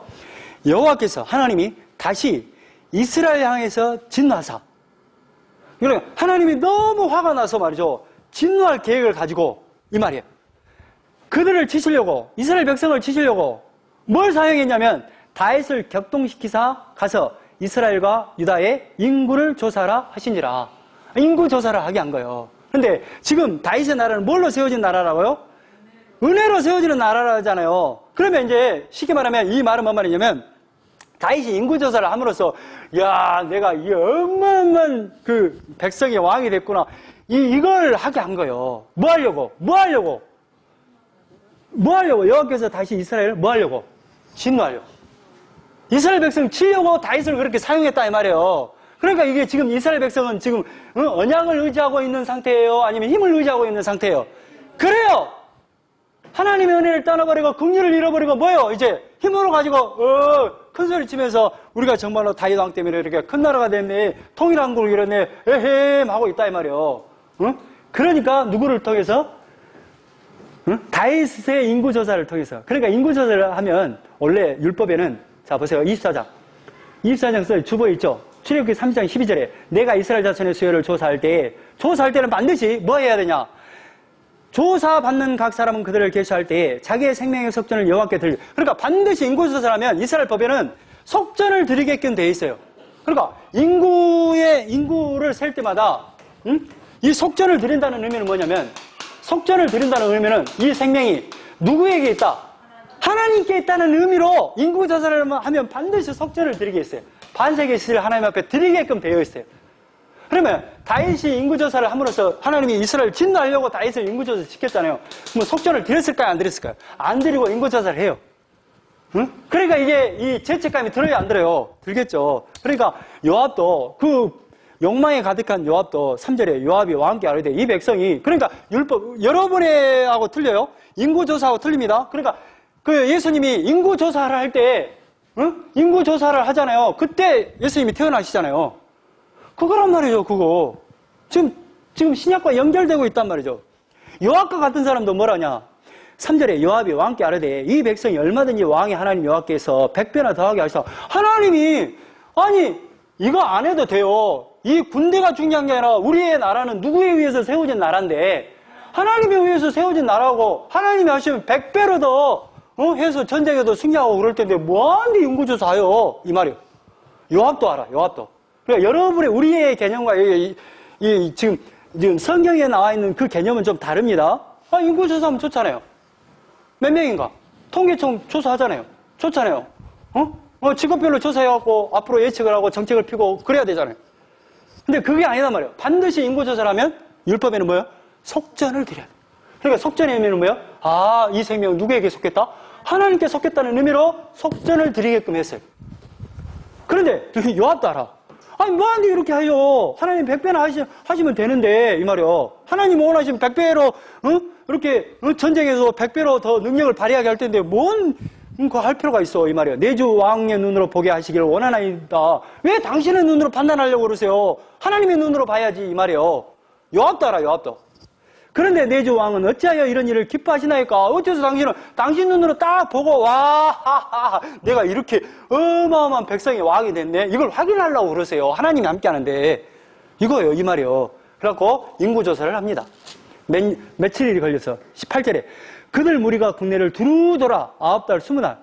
여호와께서 하나님이 다시 이스라엘 향해서 진노하사. 그러니까 하나님이 너무 화가 나서 말이죠. 진노할 계획을 가지고 이 말이에요. 그들을 치시려고 이스라엘 백성을 치시려고 뭘 사용했냐면 다윗을 격동시키사 가서 이스라엘과 유다의 인구를 조사하라 하시니라. 인구 조사를 하게 한 거예요. 근데 지금 다윗의 나라는 뭘로 세워진 나라라고요? 은혜로 세워지는 나라라잖아요. 그러면 이제 쉽게 말하면 이 말은 뭔 말이냐면 다윗이 인구조사를 함으로써, 야, 내가 이 어마어마한 그 백성의 왕이 됐구나. 이걸 하게 한 거예요. 뭐 하려고? 여호와께서 다시 이스라엘을 뭐 하려고? 진노하려고. 이스라엘 백성 치려고 다윗을 그렇게 사용했다 이 말이에요. 그러니까 이게 지금 이스라엘 백성은 지금 언약을 의지하고 있는 상태예요? 아니면 힘을 의지하고 있는 상태예요? 그래요! 하나님의 은혜를 떠나버리고 긍휼을 잃어버리고 뭐예요? 이제 힘으로 가지고 큰 소리 치면서 우리가 정말로 다윗 왕 때문에 이렇게 큰 나라가 됐네, 통일한국을 이뤘네, 에헴 하고 있다 이 말이에요. 그러니까 누구를 통해서? 다윗의 인구조사를 통해서. 그러니까 인구조사를 하면 원래 율법에는, 자 보세요, 24장 써 주보에 있죠. 출애굽기 3장 12절에 내가 이스라엘 자손의 수요를 조사할 때는 반드시 뭐 해야 되냐? 조사받는 각 사람은 그들을 계시할 때에 자기의 생명의 속전을 여호와께 드리고. 그러니까 반드시 인구조사를 하면 이스라엘 법에는 속전을 드리게끔 돼 있어요. 그러니까 인구를 셀 때마다 이 속전을 드린다는 의미는 뭐냐면, 속전을 드린다는 의미는 이 생명이 누구에게 있다? 하나님께 있다는 의미로 인구조사를 하면 반드시 속전을 드리게 했어요. 반세계 시를 하나님 앞에 드리게끔 되어 있어요. 그러면 다윗이 인구조사를 함으로써 하나님이 이스라엘 진노하려고 다윗을 인구조사 시켰잖아요. 그럼 속전을 드렸을까요? 안 드렸을까요? 안 드리고 인구조사를 해요. 응? 그러니까 이게 이 죄책감이 들어요? 안 들어요? 들겠죠. 그러니까 요압도, 그 욕망에 가득한 요압도 3절에 요압이 왕께 아뢰되 이 백성이, 그러니까 율법 여러분의 하고 틀려요. 인구조사하고 틀립니다. 그러니까 그 예수님이 인구조사를 할 때 인구조사를 하잖아요. 그때 예수님이 태어나시잖아요. 그거란 말이죠. 그거 지금 신약과 연결되고 있단 말이죠. 요압과 같은 사람도 뭐라냐, 3절에 요압이 왕께 아뢰되 이 백성이 얼마든지 왕의 하나님 여호와께서 100배나 더하게 하시사. 하나님이, 아니 이거 안 해도 돼요. 이 군대가 중요한 게 아니라 우리의 나라는 누구에 의해서 세워진 나라인데, 하나님에 의해서 세워진 나라고 하나님이 하시면 100배로 더 해서 전쟁에도 승리하고 그럴 텐데 뭐하는데 인구조사해요? 이 말이에요. 요압도 알아. 요압도. 그러니까 여러분의, 우리의 개념과 지금 성경에 나와 있는 그 개념은 좀 다릅니다. 인구조사하면 좋잖아요. 몇 명인가? 통계청 조사하잖아요. 좋잖아요. 직업별로 조사해갖고 앞으로 예측을 하고 정책을 피고 그래야 되잖아요. 근데 그게 아니단 말이에요. 반드시 인구조사를 하면 율법에는 뭐예요? 속전을 드려야 돼요. 그러니까 속전의 의미는 뭐예요? 아, 이 생명은 누구에게 속했다? 하나님께 속했다는 의미로 속전을 드리게끔 했어요. 그런데 요압도 알아. 아니 뭐하는데 이렇게 해요? 하나님 100배나 하시면 되는데 이 말이요. 하나님 원하시면 100배로 이렇게 전쟁에서 100배로 더 능력을 발휘하게 할 텐데 뭔 그거 할 필요가 있어 이 말이에요. 내 주 왕의 눈으로 보게 하시기를 원하나이다. 왜 당신의 눈으로 판단하려고 그러세요? 하나님의 눈으로 봐야지 이 말이에요. 요압도 알아. 요압도. 그런데 내 주 왕은 어찌하여 이런 일을 기뻐하시나이까? 어째서 당신은 당신 눈으로 딱 보고 와 내가 이렇게 어마어마한 백성의 왕이 됐네, 이걸 확인하려고 그러세요. 하나님이 함께 하는데. 이거예요 이 말이요. 그래갖고 인구조사를 합니다. 며칠이 걸려서 18절에 그들 무리가 국내를 두루 돌아 9달 20날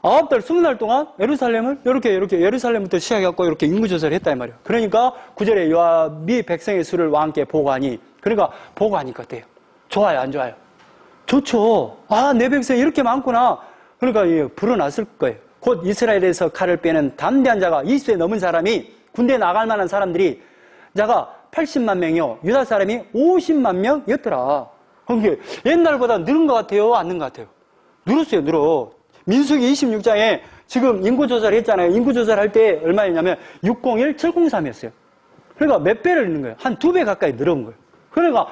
9달 20날 동안 예루살렘을 이렇게 예루살렘부터 시작해갖고 이렇게 인구조사를 했다 이 말이에요. 그러니까 9절에 요압이 백성의 수를 왕께 보고하니, 그러니까 보고하니까 어때요? 좋아요 안 좋아요? 좋죠. 아, 내 백성이 이렇게 많구나. 그러니까 불어났을 거예요. 곧 이스라엘에서 칼을 빼는 담대한 자가 20세 넘은 사람이, 군대에 나갈 만한 사람들이 자가 80만 명이요 유다 사람이 50만 명이었더라. 그러니까 옛날보다 늘은 것 같아요? 안 는 것 같아요? 늘었어요. 늘어. 민수기 26장에 지금 인구조사를 했잖아요. 인구조사를 할 때 얼마였냐면 601, 703이었어요. 그러니까 몇 배를 넣는 거예요? 한 2배 가까이 늘어온 거예요. 그러니까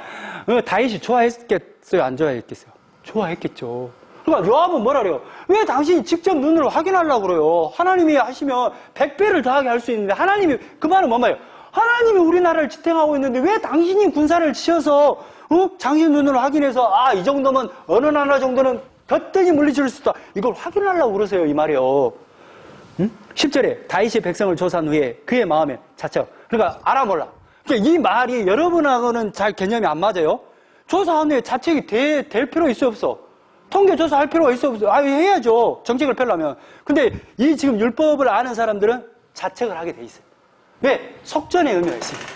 다윗이 좋아했겠어요? 안 좋아했겠어요? 좋아했겠죠. 그러니까 요압은 뭐라 그래요? 왜 당신이 직접 눈으로 확인하려고 그래요? 하나님이 하시면 100배를 더하게 할 수 있는데, 하나님이, 그 말은 뭔 말이에요? 하나님이 우리나라를 지탱하고 있는데 왜 당신이 군사를 치셔서 당신 눈으로 확인해서 이 정도면 어느 나라 정도는 덧더니 물리칠 수 있다, 이걸 확인하려고 그러세요 이 말이에요. 10절에 다윗이 백성을 조사한 후에 그의 마음에 자책. 그러니까 알아 몰라. 그러니까 이 말이 여러분하고는 잘 개념이 안 맞아요. 조사한 후에 자책이 될 필요 있어 없어? 통계 조사할 필요가 있어 없어? 해야죠. 정책을 펴려면. 근데 이 지금 율법을 아는 사람들은 자책을 하게 돼 있어요. 왜? 속전의 의미가 있습니다.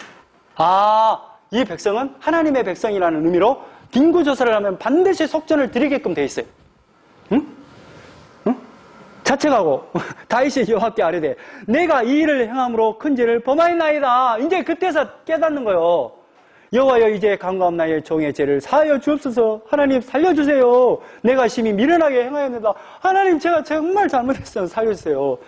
이 백성은 하나님의 백성이라는 의미로 인구조사를 하면 반드시 속전을 드리게끔 돼 있어요. 응? 자책하고 다윗이 여호와께 아뢰되 내가 이 일을 행함으로 큰 죄를 범하였나이다. 이제 그때서 깨닫는 거예요. 여호와여 이제 간구하옵나이다. 종의 죄를 사하여 주옵소서. 하나님 살려주세요. 내가 심히 미련하게 행하였습니다. 하나님 제가 정말 잘못했어요. 살려주세요.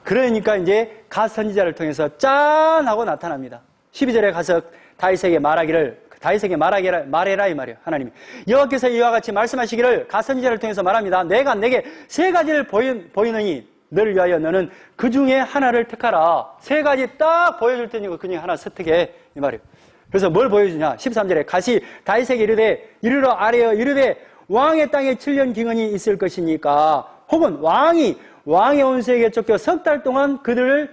그러니까 이제 갓 선지자를 통해서 짠 하고 나타납니다. 12절에 가서 다윗에게 말해라 이 말이에요. 하나님이 여호와께서 이와 같이 말씀하시기를 갓 선지자를 통해서 말합니다. 내가 내게 세 가지를 보이느니 너를 위하여 너는 그 중에 하나를 택하라. 세 가지 딱 보여줄 테니 그 중에 하나 선택해 이 말이에요. 그래서 뭘 보여주냐? 13절에 갓이 다윗에게 이르되 이르러 아뢰어 이르되 왕의 땅에 7년 기근이 있을 것이니까 혹은 왕의 원수에게 쫓겨 석 달 동안 그들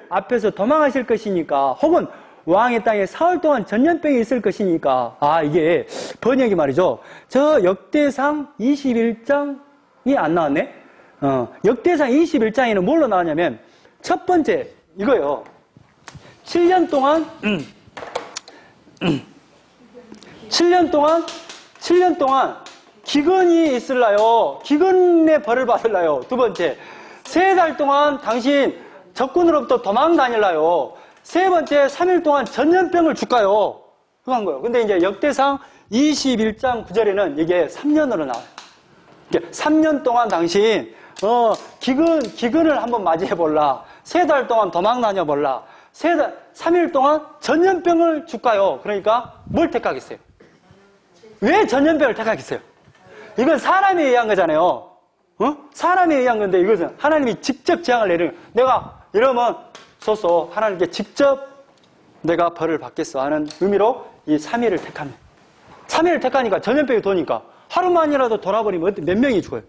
앞에서 도망하실 것이니까 혹은 왕의 땅에 사흘 동안 전염병이 있을 것이니까. 이게 번역이 말이죠. 저 역대상 21장이 안 나왔네. 역대상 21장에는 뭘로 나왔냐면 첫 번째 이거예요. 7년 동안 7년 동안 기근이 있을라요. 기근의 벌을 받을라요. 두 번째, 3달 동안 당신 적군으로부터 도망 다닐라요. 세 번째, 3일 동안 전염병을 줄까요? 그거 한 거예요. 근데 이제 역대상 21장 9절에는 이게 3년으로 나와요. 3년 동안 당신, 기근을 한번 맞이해볼라. 3달 동안 도망 다녀볼라. 3일 동안 전염병을 줄까요? 그러니까 뭘 택하겠어요? 왜 전염병을 택하겠어요? 이건 사람에 의한 거잖아요. 사람에 의한 건데 이것은 하나님이 직접 재앙을 내리는 거예요. 내가 이러면 소소 하나님께 직접 내가 벌을 받겠어 하는 의미로 이 3일을 택합니다. 3일을 택하니까 전염병이 도니까 하루만이라도 돌아버리면 몇 명이 죽어요?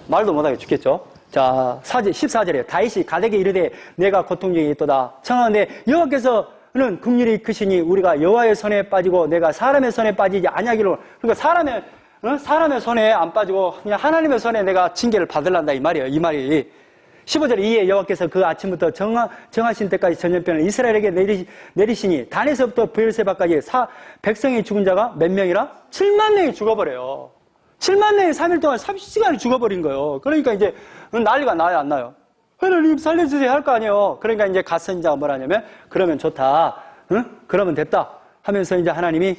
말도 못하게 죽겠죠. 자, 14절에 다윗이 갓에게 이르되 내가 고통 중에 있도다. 청하건대 여호와께서는 긍휼이 크시니 우리가 여호와의 손에 빠지고 내가 사람의 손에 빠지지 아니하기로. 그러니까 사람의 손에 안 빠지고 그냥 하나님의 손에 내가 징계를 받으란다 이 말이에요. 이 말이 15절에 이에 여호와께서 그 아침부터 정하신 때까지 전염병을 이스라엘에게 내리시니 단에서부터 브엘세바까지 백성이 죽은 자가 몇 명이라? 7만 명이 죽어버려요. 7만 명이 3일 동안 30시간을 죽어버린 거예요. 그러니까 이제 난리가 나요, 안 나요? 하나님 살려주세요 할 거 아니에요. 그러니까 이제 갓 선지자가 뭐라냐면 그러면 좋다. 그러면 됐다. 하면서 이제 하나님이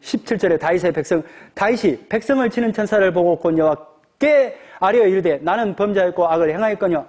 17절에 다윗이 백성을 치는 천사를 보고 곧 여호와께 아뢰어 이르되 나는 범죄하였고 악을 행하였거니와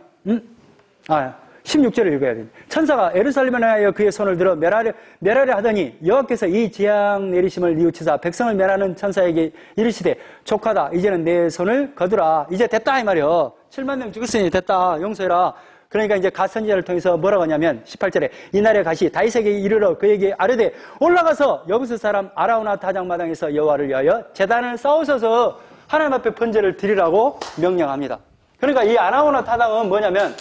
16절을 읽어야 됩니다. 천사가 예루살렘에 하여 그의 손을 들어 멸하려 하더니 여호와께서 이 재앙 내리심을 뉘우치사 백성을 멸하는 천사에게 이르시되 족하다 이제는 내 손을 거두라. 이제 됐다 이 말이요. 7만 명 죽었으니 됐다 용서해라. 그러니까 이제 갓 선지자를 통해서 뭐라고 하냐면 18절에 이날에 갓이 다윗에게 이르러 그에게 아뢰되 올라가서 여부스 사람 아라우나 타작마당에서 여호와를 위하여 제단을 쌓으셔서 하나님 앞에 번제를 드리라고 명령합니다. 그러니까 이 아라우나 타작은 뭐냐면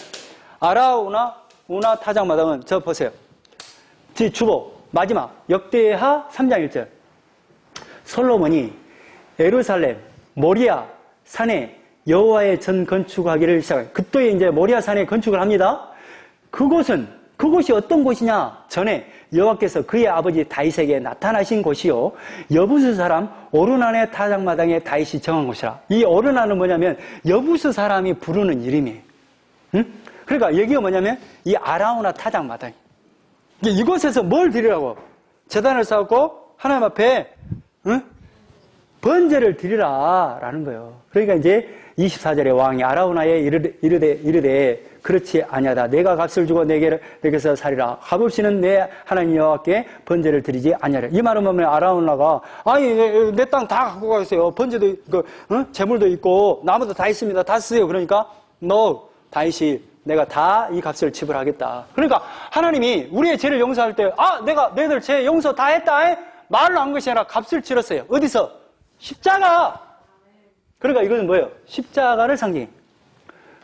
아라우나 타작마당은 저 보세요. 주보 마지막 역대하 3장 1절 솔로몬이 예루살렘 모리아 산에 여호와의 전 건축하기를 시작해요. 그때 이제 모리아 산에 건축을 합니다. 그곳이 어떤 곳이냐? 전에 여호와께서 그의 아버지 다윗에게 나타나신 곳이요. 여부스 사람 오르난의 타작마당에 다윗이 정한 곳이라. 이 오르난은 뭐냐면 여부스 사람이 부르는 이름이에요. 그러니까 여기가 뭐냐면 이 아라우나 타작마당. 이곳에서 뭘 드리라고? 제단을 쌓고 하나님 앞에 번제를 드리라라는 거예요. 그러니까 이제 24절에 왕이 아라우나에 이르되 그렇지 아니하다. 내가 값을 주고 내게서 살리라. 값없이는 내 하나님 여호와께 번제를 드리지 아니하라. 이 말은 뭐냐면 아라우나가 내 땅 다 갖고 가세요. 번제도 있고 재물도 있고 나무도 다 있습니다. 다 쓰세요. 그러니까 다윗이 내가 다 이 값을 지불하겠다. 그러니까 하나님이 우리의 죄를 용서할 때 내가 너희들 죄 용서 다 했다. 말로 한 것이 아니라 값을 치렀어요. 어디서? 십자가. 그러니까 이것은 뭐예요? 십자가를 상징해요.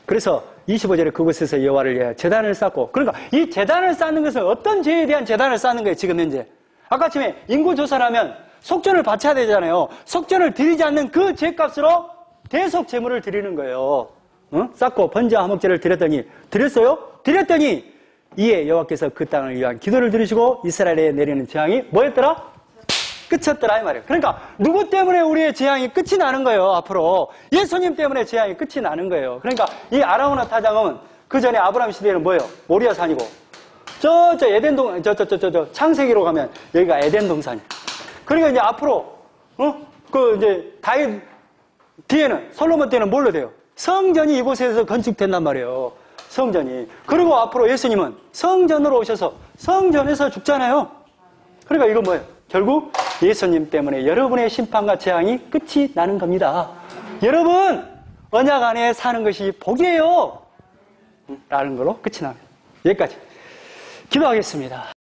그래서 25절에 그곳에서 여호와를 위하여 제단을 쌓고, 그러니까 이 제단을 쌓는 것은 어떤 죄에 대한 제단을 쌓는 거예요, 지금 현재. 아까 아침에 인구조사를 하면 속전을 바쳐야 되잖아요. 속전을 드리지 않는 그 죄값으로 대속 제물을 드리는 거예요. 쌓고 번제와 화목제를 드렸어요? 드렸더니 이에 여호와께서 그 땅을 위한 기도를 들으시고 이스라엘에 내리는 재앙이 뭐였더라? 끝이었더라 이 말이에요. 그러니까 누구 때문에 우리의 재앙이 끝이 나는 거예요. 앞으로 예수님 때문에 재앙이 끝이 나는 거예요. 그러니까 이 아라우나 타장은 그 전에 아브라함 시대에는 뭐예요? 모리아 산이고 저 에덴동 창세기로 가면 여기가 에덴 동산이에요. 그러니까 이제 앞으로 그 이제 다윗 뒤에는 솔로몬 때는 뭘로 돼요? 성전이 이곳에서 건축된단 말이에요. 성전이. 그리고 앞으로 예수님은 성전으로 오셔서 성전에서 죽잖아요. 그러니까 이건 뭐예요? 결국 예수님 때문에 여러분의 심판과 재앙이 끝이 나는 겁니다. 여러분 언약 안에 사는 것이 복이에요. 라는 걸로 끝이 납니다. 여기까지. 기도하겠습니다.